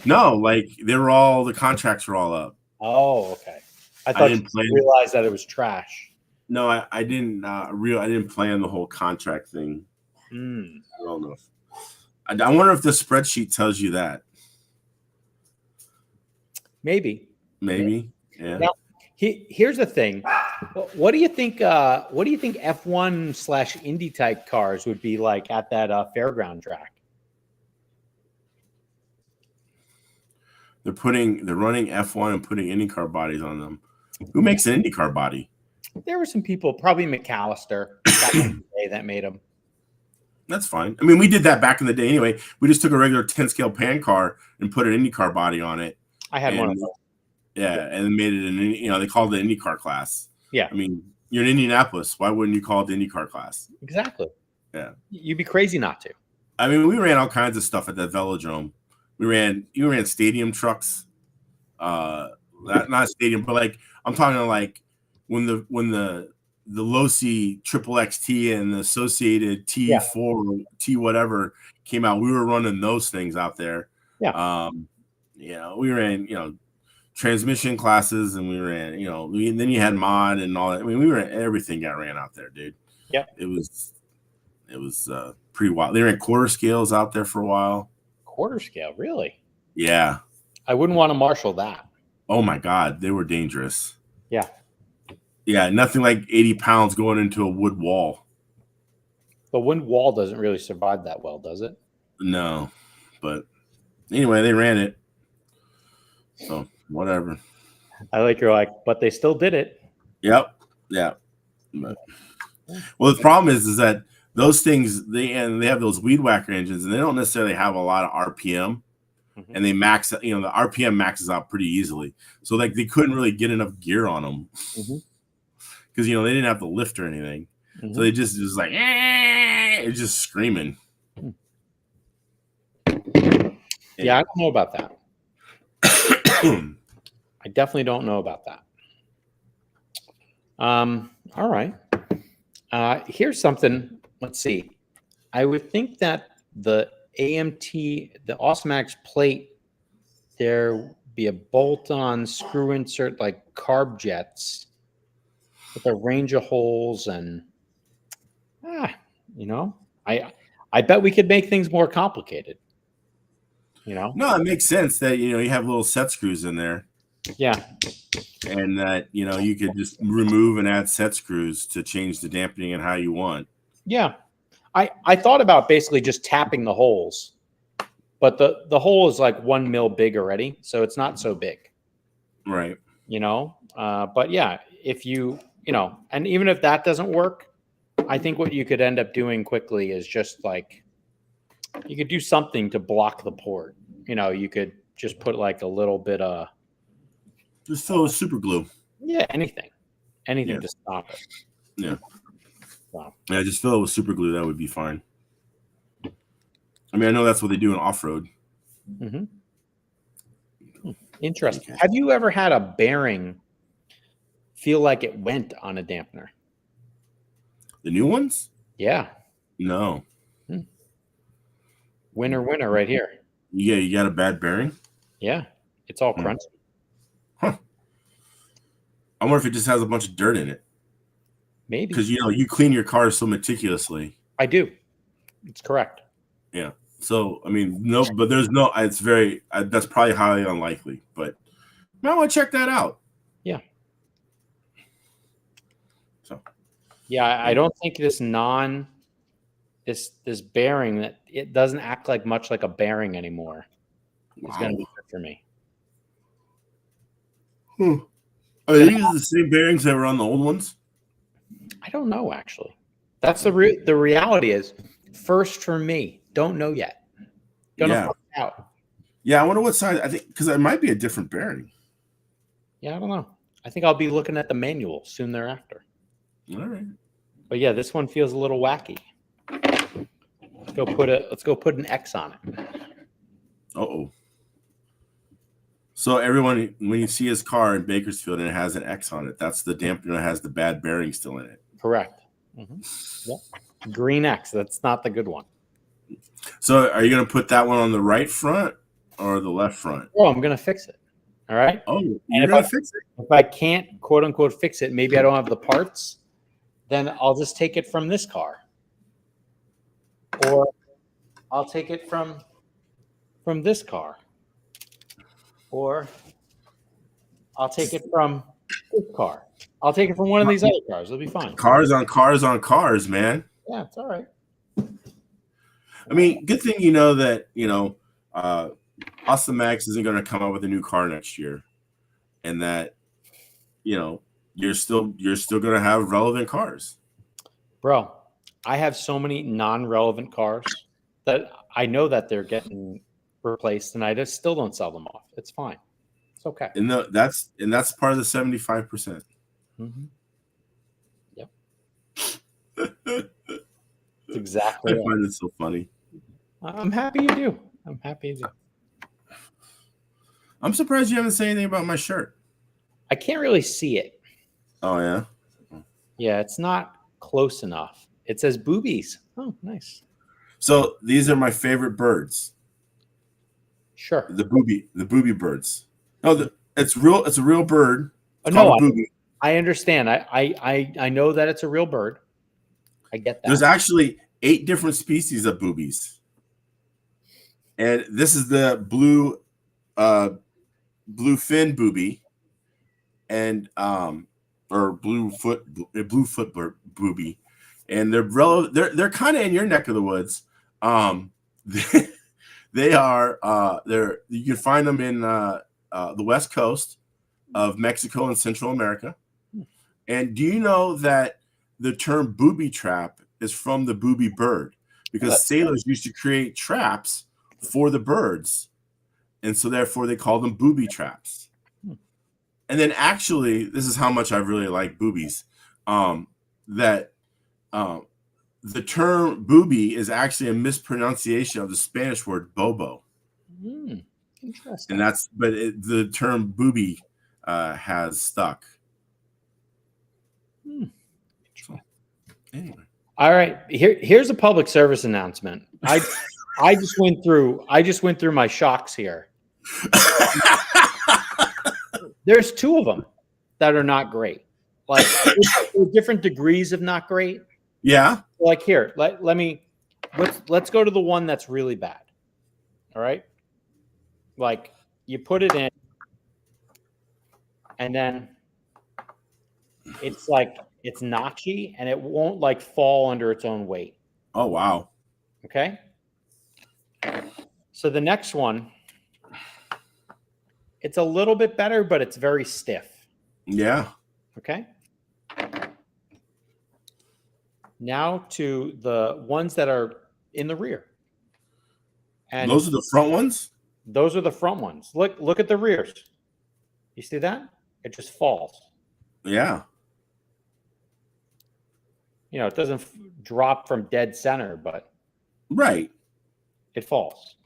No, like the contracts were all up. Oh, okay. I thought you realized that it was trash. No, I didn't. I didn't plan the whole contract thing. I don't know. I wonder if the spreadsheet tells you that. Maybe. Yeah. Now, here's the thing. What do you think? What do you think F1/Indy type cars would be like at that fairground track? They're running F1 and putting IndyCar bodies on them. Who makes an IndyCar body? There were some people, probably McAllister, back in the day that made them. That's fine. I mean, we did that back in the day anyway. We just took a regular 10 scale pan car and put an IndyCar body on it. I had one of those. Yeah, and made it they called it the IndyCar class. Yeah. I mean, you're in Indianapolis. Why wouldn't you call it the IndyCar class? Exactly. Yeah. You'd be crazy not to. I mean, we ran all kinds of stuff at that velodrome. You ran stadium trucks. Not stadium, but like I'm talking like when the Losi Triple XT and the associated T4 T whatever came out, we were running those things out there. Yeah. We ran transmission classes, and we ran then you had mod and all that. I mean, we ran everything got ran out there, dude. Yeah. It was pretty wild. They ran quarter scales out there for a while. quarter scale, really? Yeah. I wouldn't want to marshal that. Oh my God, they were dangerous. Yeah. Yeah, nothing like 80 pounds going into a wood wall. The wind wall doesn't really survive that well, does it? No, but anyway, they ran it. So whatever. I like you're like, but they still did it. Yep. Yeah. But, well, the problem is that those things they have those weed whacker engines, and they don't necessarily have a lot of RPM, and they max. The RPM maxes out pretty easily. So like they couldn't really get enough gear on them because they didn't have to lift or anything. So they just was like, it's just screaming. Yeah, I don't know about that. I definitely don't know about that. All right. Here's something. Let's see. I would think that the AMT, the Osmax plate, there be a bolt-on screw insert like carb jets with a range of holes, and I bet we could make things more complicated. No, it makes sense that you have little set screws in there. Yeah. And that you could just remove and add set screws to change the dampening and how you want. Yeah. I thought about basically just tapping the holes, but the hole is like 1 mil big already, so it's not so big. Right. But yeah, if and even if that doesn't work, I think what you could end up doing quickly is just like you could do something to block the port. You could just put like a little bit of just fill with super glue. Yeah, anything to stop it. Yeah. Wow. Yeah, just fill it with super glue. That would be fine. I mean, I know that's what they do in off-road. Interesting. Okay. Have you ever had a bearing feel like it went on a dampener? The new ones? Yeah. No. Winner right here. Yeah, you got a bad bearing? Yeah. It's all crunchy. Huh. I wonder if it just has a bunch of dirt in it. Maybe. Because, you clean your car so meticulously. I do. It's correct. Yeah. So, I mean, it's very, that's probably highly unlikely, but I want to check that out. Yeah. So. Yeah, I don't think this bearing, that it doesn't act like much like a bearing anymore. Wow. It's going to be good for me. Are these the same bearings that were on the old ones? I don't know, actually. That's the reality is, first for me. Don't know yet. Gonna find out. Yeah, I wonder what size. I think because it might be a different bearing. Yeah, I don't know. I think I'll be looking at the manual soon thereafter. All right. But yeah, this one feels a little wacky. Let's go put an X on it. Uh-oh. So everyone, when you see his car in Bakersfield and it has an X on it, that's the dampener that has the bad bearing still in it. Correct. Yep. Green X. That's not the good one. So are you going to put that one on the right front or the left front? Oh, I'm going to fix it. All right. Oh, you're going to fix it? If I can't, quote unquote, fix it, maybe I don't have the parts, then I'll just take it from this car. Or I'll take it from this car. Or I'll take it from this car. I'll take it from one of these other cars. It'll be fine. Cars on cars on cars, man. Yeah, it's all right. I mean, good thing you know that, Austin Max isn't going to come out with a new car next year, and that, you're still going to have relevant cars. Bro, I have so many non-relevant cars that I know that they're getting replaced, and I just still don't sell them off. It's fine. It's okay. And that's part of the 75%. Yep. That's exactly. I find it so funny. I'm happy you do. I'm surprised you haven't said anything about my shirt. I can't really see it. Oh, yeah? Yeah, it's not close enough. It says boobies. Oh, nice. So these are my favorite birds. Sure. The booby birds. No, it's a real bird. It's called a booby. I understand. I know that it's a real bird. I get that. There's actually 8 different species of boobies. And this is the blue fin booby, and or blue foot booby, and they're kind of in your neck of the woods. They are you can find them in the west coast of Mexico and Central America. And do you know that the term booby trap is from the booby bird? Because sailors used to create traps for the birds, and so therefore they call them booby traps. And then actually, this is how much I really like boobies. The term booby is actually a mispronunciation of the Spanish word bobo. Interesting. And the term booby has stuck. So, anyway. All right, here's a public service announcement. I just went through my shocks here. There's two of them that are not great. Like different degrees of not great. Yeah. Like here, let's go to the one that's really bad. All right. Like you put it in, and then it's like it's notchy, and it won't like fall under its own weight. Oh wow. Okay. So the next one, it's a little bit better, but it's very stiff. Yeah. Okay. Now to the ones that are in the rear. And those are the front ones? Those are the front ones. Look at the rears. You see that? It just falls. Yeah. You know, it doesn't drop from dead center, but right. It falls.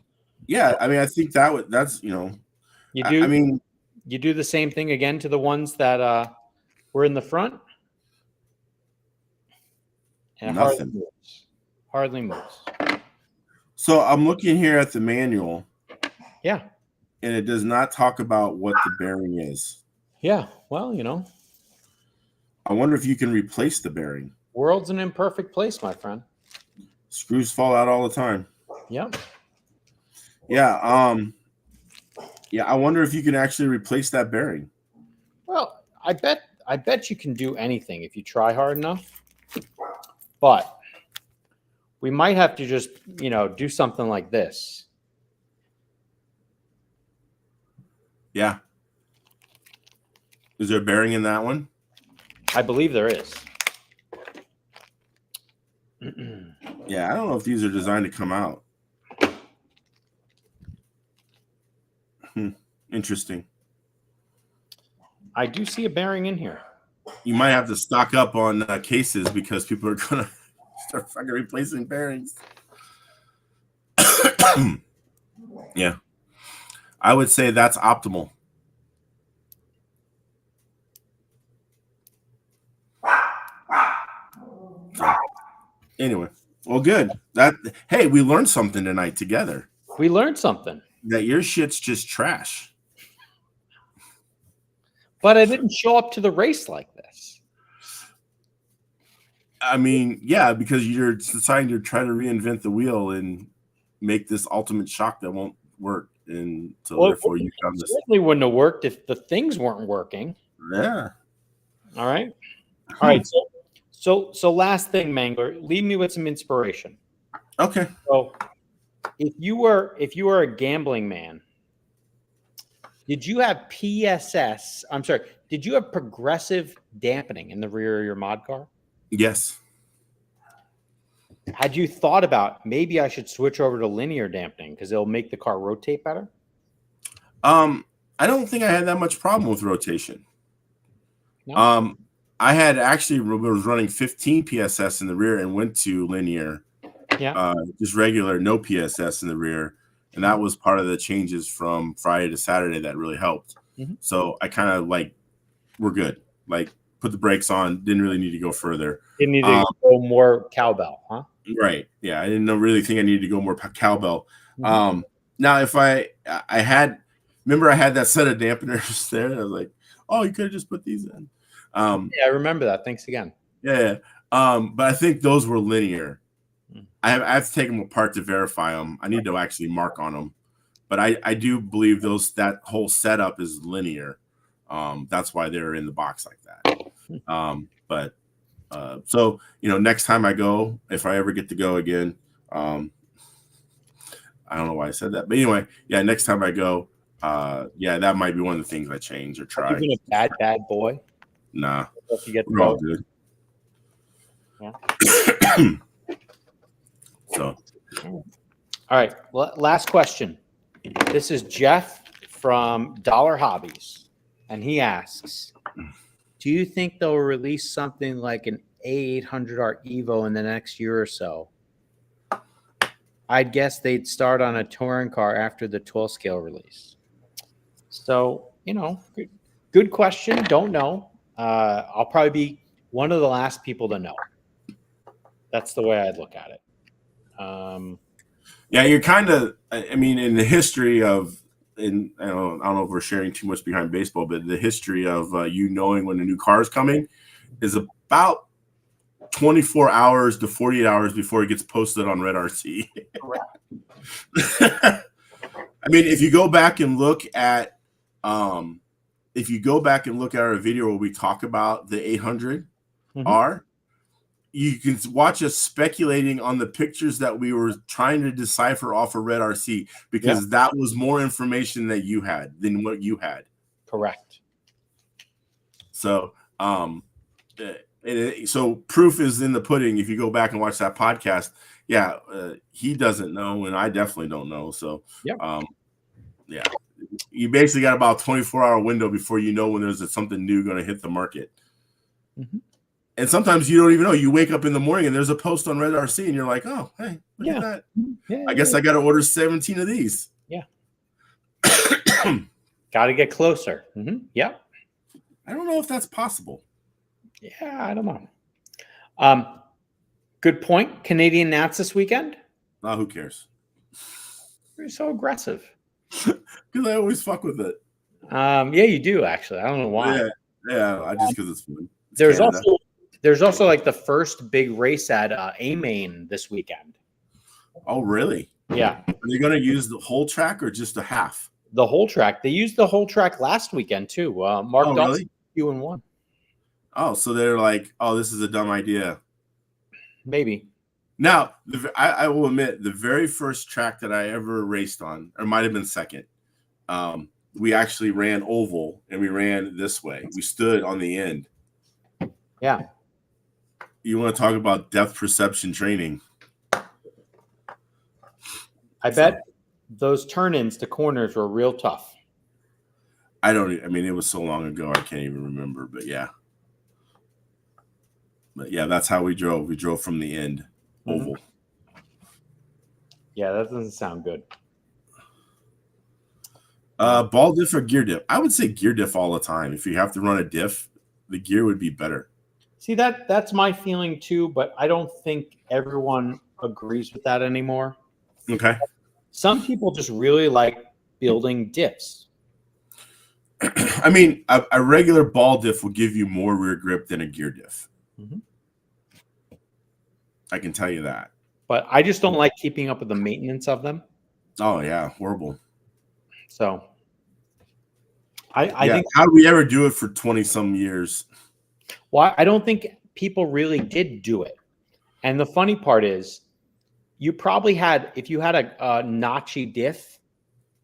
Yeah, I mean, I think that's you do. I mean, you do the same thing again to the ones that were in the front, and nothing. Hardly moves. So I'm looking here at the manual. Yeah. And it does not talk about what the bearing is. Yeah. Well, I wonder if you can replace the bearing. World's an imperfect place, my friend. Screws fall out all the time. Yep. Yeah. Yeah. I wonder if you can actually replace that bearing. Well, I bet you can do anything if you try hard enough. But we might have to just, do something like this. Yeah. Is there a bearing in that one? I believe there is. Yeah, I don't know if these are designed to come out. Interesting. I do see a bearing in here. You might have to stock up on cases because people are going to start fucking replacing bearings. Yeah. I would say that's optimal. So, anyway, well, good. Hey, we learned something tonight together. We learned something. That your shit's just trash. But I didn't show up to the race like this. I mean, yeah, because you're deciding to try to reinvent the wheel and make this ultimate shock that won't work. And so therefore you found this. Certainly wouldn't have worked if the things weren't working. Yeah. All right. All right. So last thing, Mangler, leave me with some inspiration. Okay. So if you were a gambling man, did you have PSS? I'm sorry. Did you have progressive dampening in the rear of your mod car? Yes. Had you thought about maybe I should switch over to linear dampening because it'll make the car rotate better? I don't think I had that much problem with rotation. No? I had actually was running 15 PSS in the rear and went to linear. Yeah. Just regular, no PSS in the rear. And that was part of the changes from Friday to Saturday that really helped. Mm-hmm. So I kind of we're good. Put the brakes on, didn't really need to go further. Didn't need to go more cowbell, huh? Right. Yeah. I didn't really think I needed to go more cowbell. Mm-hmm. Now, if I had that set of dampeners there, I was like, oh, you could have just put these in. Yeah, I remember that. Thanks again. Yeah. But I think those were linear. I have to take them apart to verify them. I need to actually mark on them, but I do believe that whole setup is linear. That's why they're in the box like that. But so next time I go, if I ever get to go again, I don't know why I said that, but anyway, yeah, next time I go, that might be one of the things I change or try. You've been a bad boy. Nah, If you get to we're all go. good. Yeah. So, all right. Last question. This is Jeff from Dollar Hobbies, and he asks, do you think they'll release something like an A800R Evo in the next year or so? I'd guess they'd start on a touring car after the 12 scale release. So, good question. Don't know. I'll probably be one of the last people to know. That's the way I'd look at it. Yeah, you're kind of, in the history of, I don't know if we're sharing too much behind baseball, but the history of knowing when a new car is coming is about 24 hours to 48 hours before it gets posted on Red RC. If you go back and look at, our video where we talk about the 800R, you can watch us speculating on the pictures that we were trying to decipher off of Red RC because that was more information that you had than what you had. Correct. So, so proof is in the pudding. If you go back and watch that podcast, he doesn't know, and I definitely don't know. So, you basically got about a 24-hour window before you know when there's something new going to hit the market. Mm-hmm. And sometimes you don't even know. You wake up in the morning and there's a post on Red RC, and you're like, "Oh, hey, look at that! I guess I got to order 17 of these." Yeah, got to get closer. Mm-hmm. Yeah, I don't know if that's possible. Yeah, I don't know. Good point. Canadian Nats this weekend. Who cares? You're so aggressive. Because I always fuck with it. Yeah, you do actually. I don't know why. Yeah, just because it's fun. There's also like the first big race at A-Main this weekend. Oh, really? Yeah. Are they going to use the whole track or just a half? The whole track. They used the whole track last weekend too. Mark Dawson, really? 2-1. Oh, so they're like, oh, this is a dumb idea. Maybe. Now, I will admit, the very first track that I ever raced on, or might have been second, we actually ran oval, and we ran this way. We stood on the end. Yeah. You want to talk about depth perception training? I bet those turn-ins to corners were real tough. It was so long ago, I can't even remember, but yeah. But yeah, that's how we drove. We drove from the end, oval. Yeah, that doesn't sound good. Ball diff or gear diff? I would say gear diff all the time. If you have to run a diff, the gear would be better. See, that's my feeling too, but I don't think everyone agrees with that anymore. Okay. Some people just really like building diffs. A regular ball diff will give you more rear grip than a gear diff. Mm-hmm. I can tell you that. But I just don't like keeping up with the maintenance of them. Oh, yeah. Horrible. So I think, how do we ever do it for 20-some years? Well, I don't think people really did do it. And the funny part is, you probably had, if you had a notchy diff,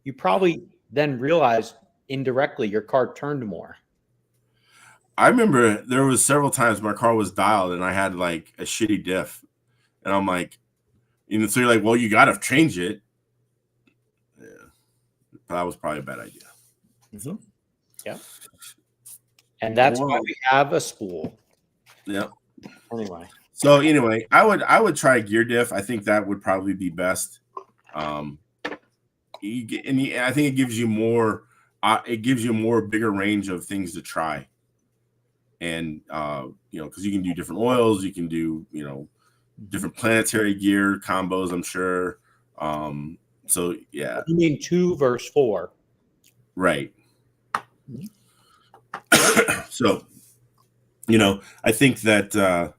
you probably then realized indirectly your car turned more. I remember there was several times my car was dialed and I had like a shitty diff. And I'm like, so you're like, well, you got to change it. Yeah. That was probably a bad idea. Mm-hmm. Yeah. And that's why we have a spool. Yeah. Anyway. So I would try gear diff. I think that would probably be best. I think it gives you more. It gives you a more bigger range of things to try. And because you can do different oils, you can do different planetary gear combos. I'm sure. So yeah. You mean 2 versus 4? Right. So, I think that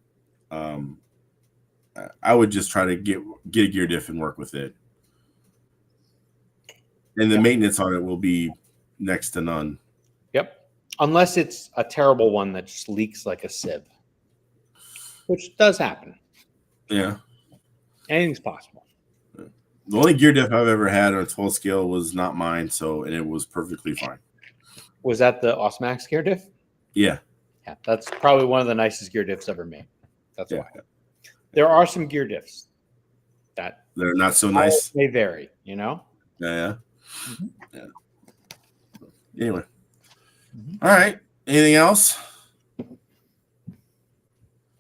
I would just try to get a gear diff and work with it. And the maintenance on it will be next to none. Yep. Unless it's a terrible one that just leaks like a sieve, which does happen. Yeah. Anything's possible. The only gear diff I've ever had on a 12 scale was not mine, and it was perfectly fine. Was that the Osmax gear diff? Yeah. Yeah, that's probably one of the nicest gear diffs ever made. That's Yeah. why. There are some gear diffs that They're not so nice. They vary, you know? Yeah. Mhm. Yeah. Anyway. All right. Anything else?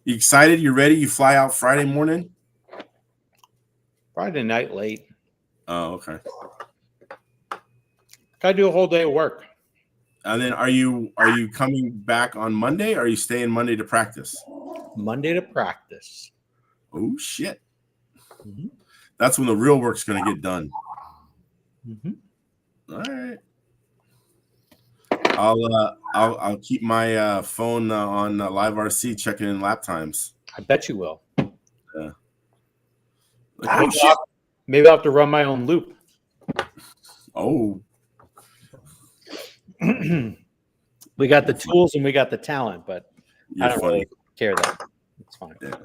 You excited? You ready? You fly out Friday morning? Friday night late. Oh, okay. Gotta do a whole day of work. And then are you coming back on Monday, or are you staying Monday to practice? Monday to practice. Oh shit. Mhm. That's when the real work's gonna get done. Mm-hmm. All right. I'll keep my phone on live RC checking in lap times. I bet you will. Yeah. Oh, shit. Maybe I'll have to run my own loop. Oh. We got the tools and we got the talent, but I don't really care that. It's fine. Yeah.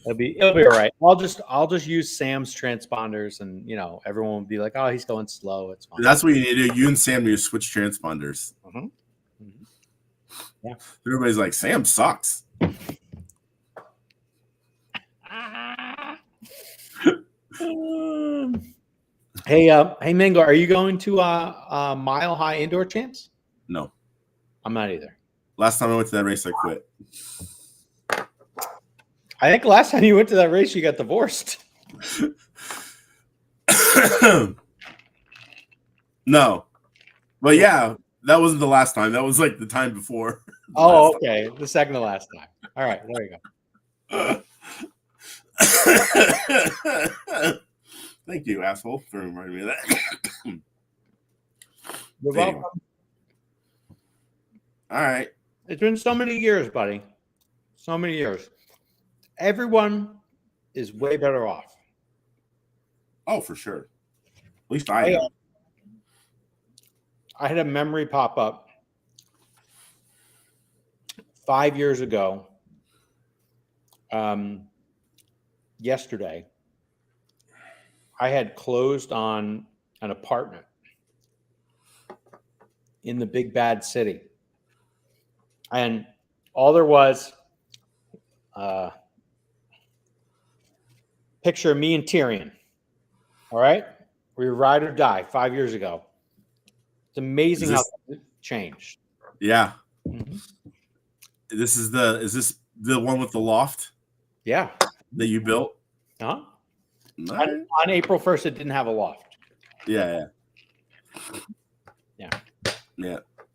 It'll be all right. I'll just use Sam's transponders, and everyone will be like, "Oh, he's going slow." It's fine. That's what you need to do. You and Sam need to switch transponders. Mm-hmm. Mm-hmm. Yeah. Everybody's like, Sam sucks. Hey, Mangler, are you going to Mile High Indoor Champs? No. I'm not either. Last time I went to that race, I quit. I think last time you went to that race, you got divorced. No. But yeah, that wasn't the last time. That was like the time before. Oh, okay. The second to last time. All right. There you go. Thank you, asshole, for reminding me of that. You're welcome. All right. It's been so many years, buddy. So many years. Everyone is way better off. Oh, for sure. At least I am. I had a memory pop up 5 years ago. Yesterday, I had closed on an apartment in the big bad city. And all there was, picture of me and Tyrion. All right? We were ride or die 5 years ago. It's amazing how it changed. Yeah. Mm-hmm. Is this the one with the loft? Yeah. That you built? Huh? No. On April 1st, it didn't have a loft. Yeah.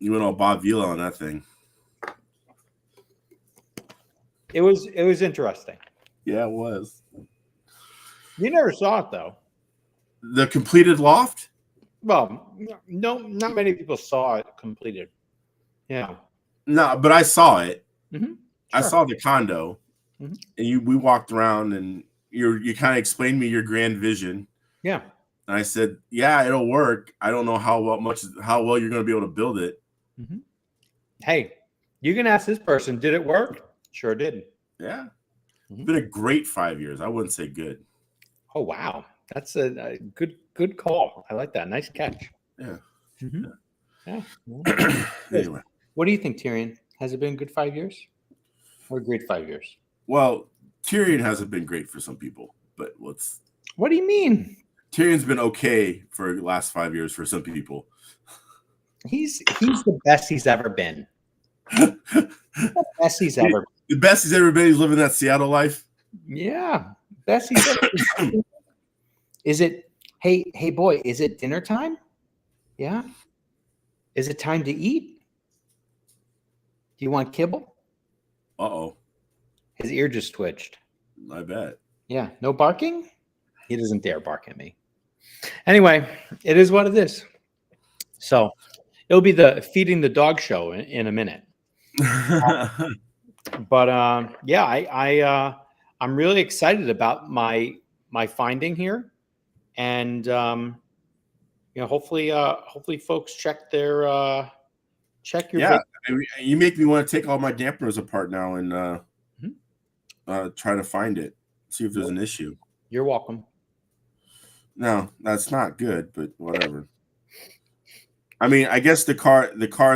You went all Bob Vila on that thing. It was interesting. Yeah, it was. You never saw it though. The completed loft? Well, no, not many people saw it completed. Yeah. No, but I saw it. Mm-hmm. Sure. I saw the condo, mm-hmm. and we walked around, and you kind of explained me your grand vision. Yeah. And I said, "Yeah, it'll work. I don't know how well you're going to be able to build it." Mm-hmm. Hey, you can ask this person, did it work? Sure did. Yeah. Mm-hmm. It's been a great 5 years. I wouldn't say good. Oh, wow. That's a good call. I like that. Nice catch. Yeah. Mm-hmm. Yeah. Anyway. What do you think, Tyrion? Has it been a good 5 years? Or a great 5 years? Well, Tyrion hasn't been great for some people, but What do you mean? Tyrion's been okay for the last 5 years for some people. He's the best he's ever been. The best he's ever been. The best he's ever been. He's living that Seattle life. Yeah. Best he's ever been. Is it, hey boy, is it dinner time? Yeah. Is it time to eat? Do you want kibble? Uh-oh. His ear just twitched. I bet. Yeah. No barking? He doesn't dare bark at me. Anyway, it is what it is. So it'll be the feeding the dog show in a minute. But yeah, I'm really excited about my finding here, and hopefully folks check your Yeah, video. I mean, you make me want to take all my dampeners apart now and try to find it, see if there's an issue. You're welcome. No, that's not good, but whatever. I mean, I guess the car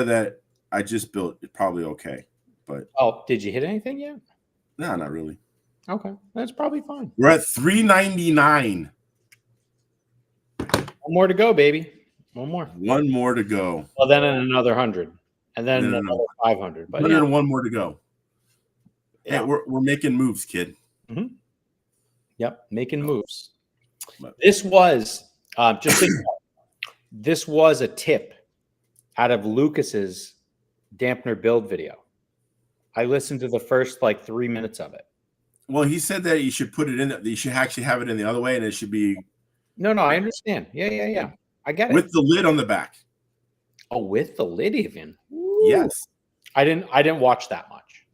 that I just built is probably okay, but Did you hit anything yet? no, not really. Okay, that's probably fine. We're at $399. One more to go, baby. One more. One more to go. Well, then another 100, and then No. another 500. But One more to go. Yeah. Hey, we're making moves, kid. Mm-hmm. Yep, making moves. But This was this was a tip out of Lucas's dampener build video. I listened to the first 3 minutes of it. well, he said that you should put it in. You should actually have it in the other way, and it should be No, I understand. Yeah. I get it. with the lid on the back. Oh, with the lid even. Ooh. Yes. I didn't watch that much.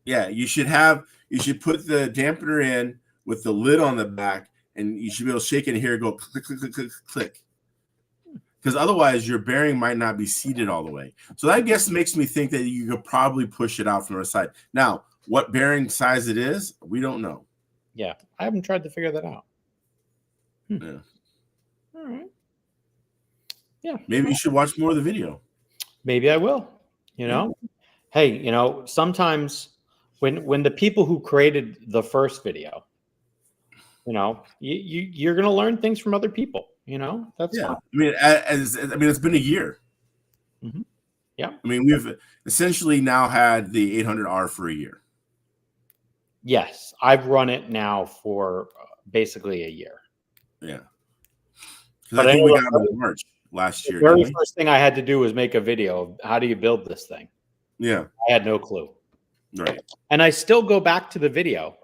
Yeah, you should put the dampener in with the lid on the back, and you should be able to shake it here, go click, click, click, click, click. Because otherwise your bearing might not be seated all the way. So that, I guess, makes me think that you could probably push it out from the side. Now, what bearing size it is, we don't know. Yeah, I haven't tried to figure that out. Yeah. All right. Yeah. Maybe you should watch more of the video. Maybe I will. Hey, sometimes when the people who created the first video, you're going to learn things from other people. That's Yeah. fine. I mean, it's been a year. Mm-hmm. Yeah. I mean, we've essentially now had the 800R for a year. Yes, I've run it now for basically a year. Yeah. Because I think we got it in March last year. The very first thing I had to do was make a video of how do you build this thing. Yeah. I had no clue. Right. And I still go back to the video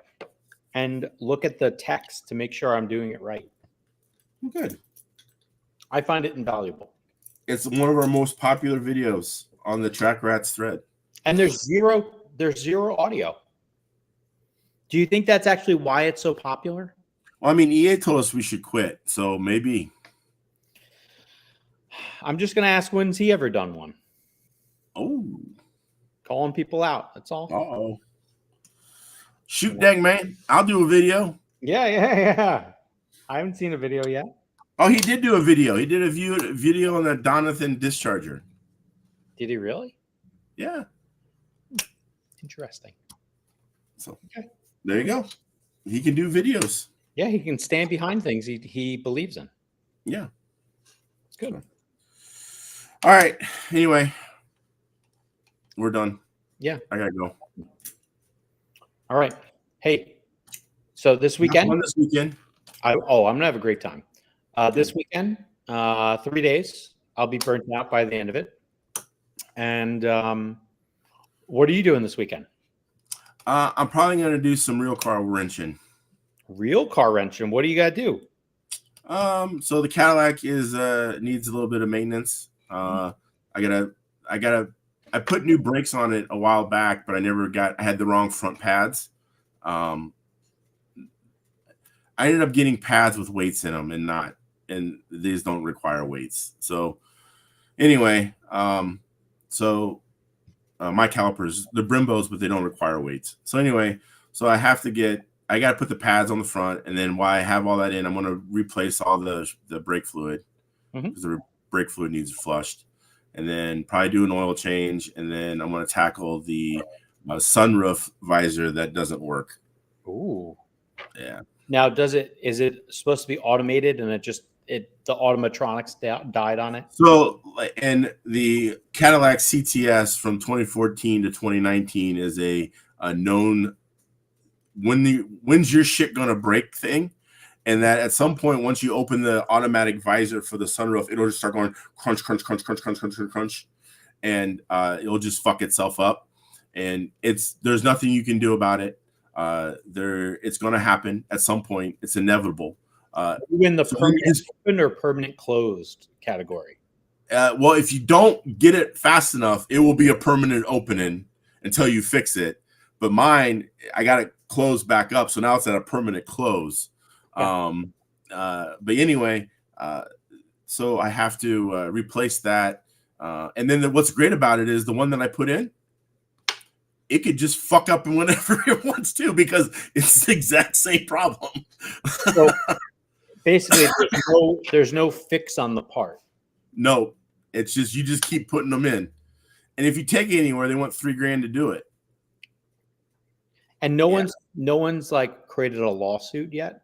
and look at the text to make sure I'm doing it right. Good. I find it invaluable. It's one of our most popular videos on the Track Rats thread. And there's zero audio. Do you think that's actually why it's so popular? Well, I mean, EA told us we should quit, so maybe. I'm just going to ask, when's he ever done one? Oh. Calling people out. That's all. Uh-oh. Shoot, dang, man. I'll do a video. Yeah. I haven't seen a video yet. Oh, he did do a video. He did a video on the Donathan discharger. Did he really? Yeah. Interesting. So, there you go. He can do videos. Yeah, he can stand behind things he believes in. Yeah. It's good. All right. Anyway, we're done. Yeah. I got to go. All right. Hey, so this weekend? This weekend. I'm going to have a great time. This weekend, 3 days. I'll be burnt out by the end of it. And what are you doing this weekend? I'm probably going to do some real car wrenching. Real car wrenching? What do you got to do? So the Cadillac needs a little bit of maintenance. I put new brakes on it a while back, but I had the wrong front pads. I ended up getting pads with weights in them and these don't require weights. So anyway, my calipers, the Brimbos, but they don't require weights. So anyway, I got to put the pads on the front, and then while I have all that in, I'm going to replace all the brake fluid because the brake fluid needs flushed, and then probably do an oil change, and then I'm going to tackle the sunroof visor that doesn't work. Ooh. Yeah. Now, is it supposed to be automated, and the automatronics died on it? So, and the Cadillac CTS from 2014 to 2019 is a known when's your shit gonna break thing, and that at some point, once you open the automatic visor for the sunroof, it'll just start going crunch, crunch, crunch, crunch, crunch, crunch, crunch, crunch, and it'll just fuck itself up. And there's nothing you can do about it. It's gonna happen at some point. It's inevitable. You in the permanent open or permanent closed category? Well, if you don't get it fast enough, it will be a permanent opening until you fix it. But mine, I got it closed back up, so now it's at a permanent close. Yeah. But anyway, so I have to replace that. And then what's great about it is the one that I put in, it could just fuck up whenever it wants to because it's the exact same problem. So basically, there's no fix on the part. No, it's just you just keep putting them in, and if you take it anywhere, they want $3,000 to do it. And no one's like created a lawsuit yet.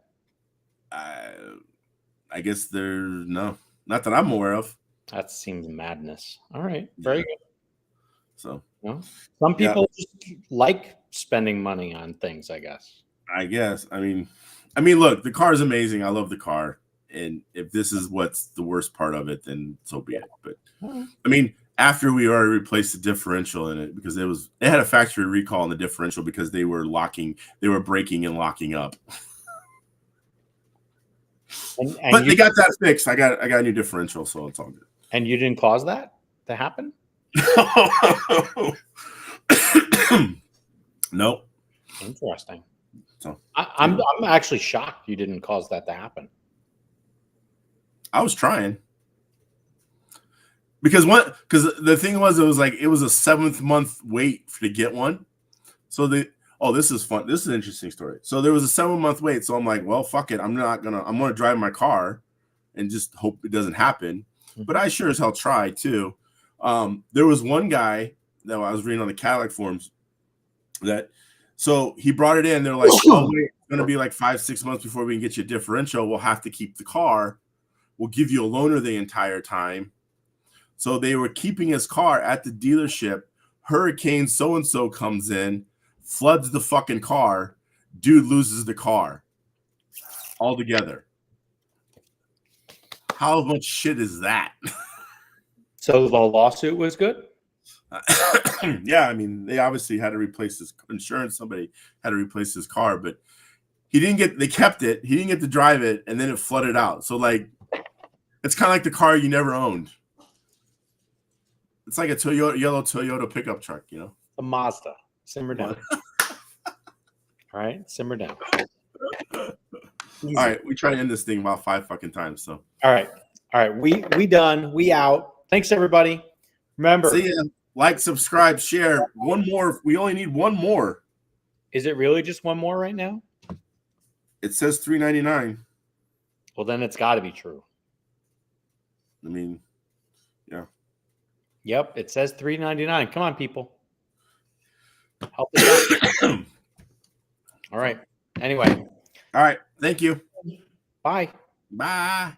I guess there's not that I'm aware of. That seems madness. All right, very good. So, some people just like spending money on things, I guess. I mean, look, the car is amazing. I love the car, and if this is what's the worst part of it, then so be it. But I mean, after we already replaced the differential in it because it had a factory recall on the differential because they were breaking and locking up. And but they got that fixed. I got a new differential, so it's all good. And you didn't cause that to happen? Nope. Interesting. So I'm actually shocked you didn't cause that to happen. I was trying. Because the thing was, it was a 7th month wait to get one. So this is fun. This is an interesting story. So there was a 7-month wait. So I'm like, well, fuck it. I'm gonna drive my car and just hope it doesn't happen. But I sure as hell try too. There was one guy that I was reading on the Cadillac forums so he brought it in. They're like, oh, wait, it's gonna be like 5-6 months before we can get you a differential. We'll have to keep the car. We'll give you a loaner the entire time. So they were keeping his car at the dealership. Hurricane so-and-so comes in, floods the fucking car. Dude loses the car altogether. How much shit is that? So the lawsuit was good? Yeah, I mean, they obviously had to replace his insurance. Somebody had to replace his car, but they kept it. He didn't get to drive it, and then it flooded out. So, like, it's kind of like the car you never owned. It's like a yellow Toyota pickup truck, you know? A Mazda. Simmer down. All right, simmer down. All right, we try to end this thing about 5 fucking times. So, all right, we done. We out. Thanks, everybody. Remember, see ya. Like, subscribe, share. One more. We only need one more. Is it really just one more right now? It says $3.99. Well, then it's got to be true. I mean, yeah. Yep, it says $3.99. Come on, people. Help us out. All right. Anyway. All right. Thank you. Bye. Bye.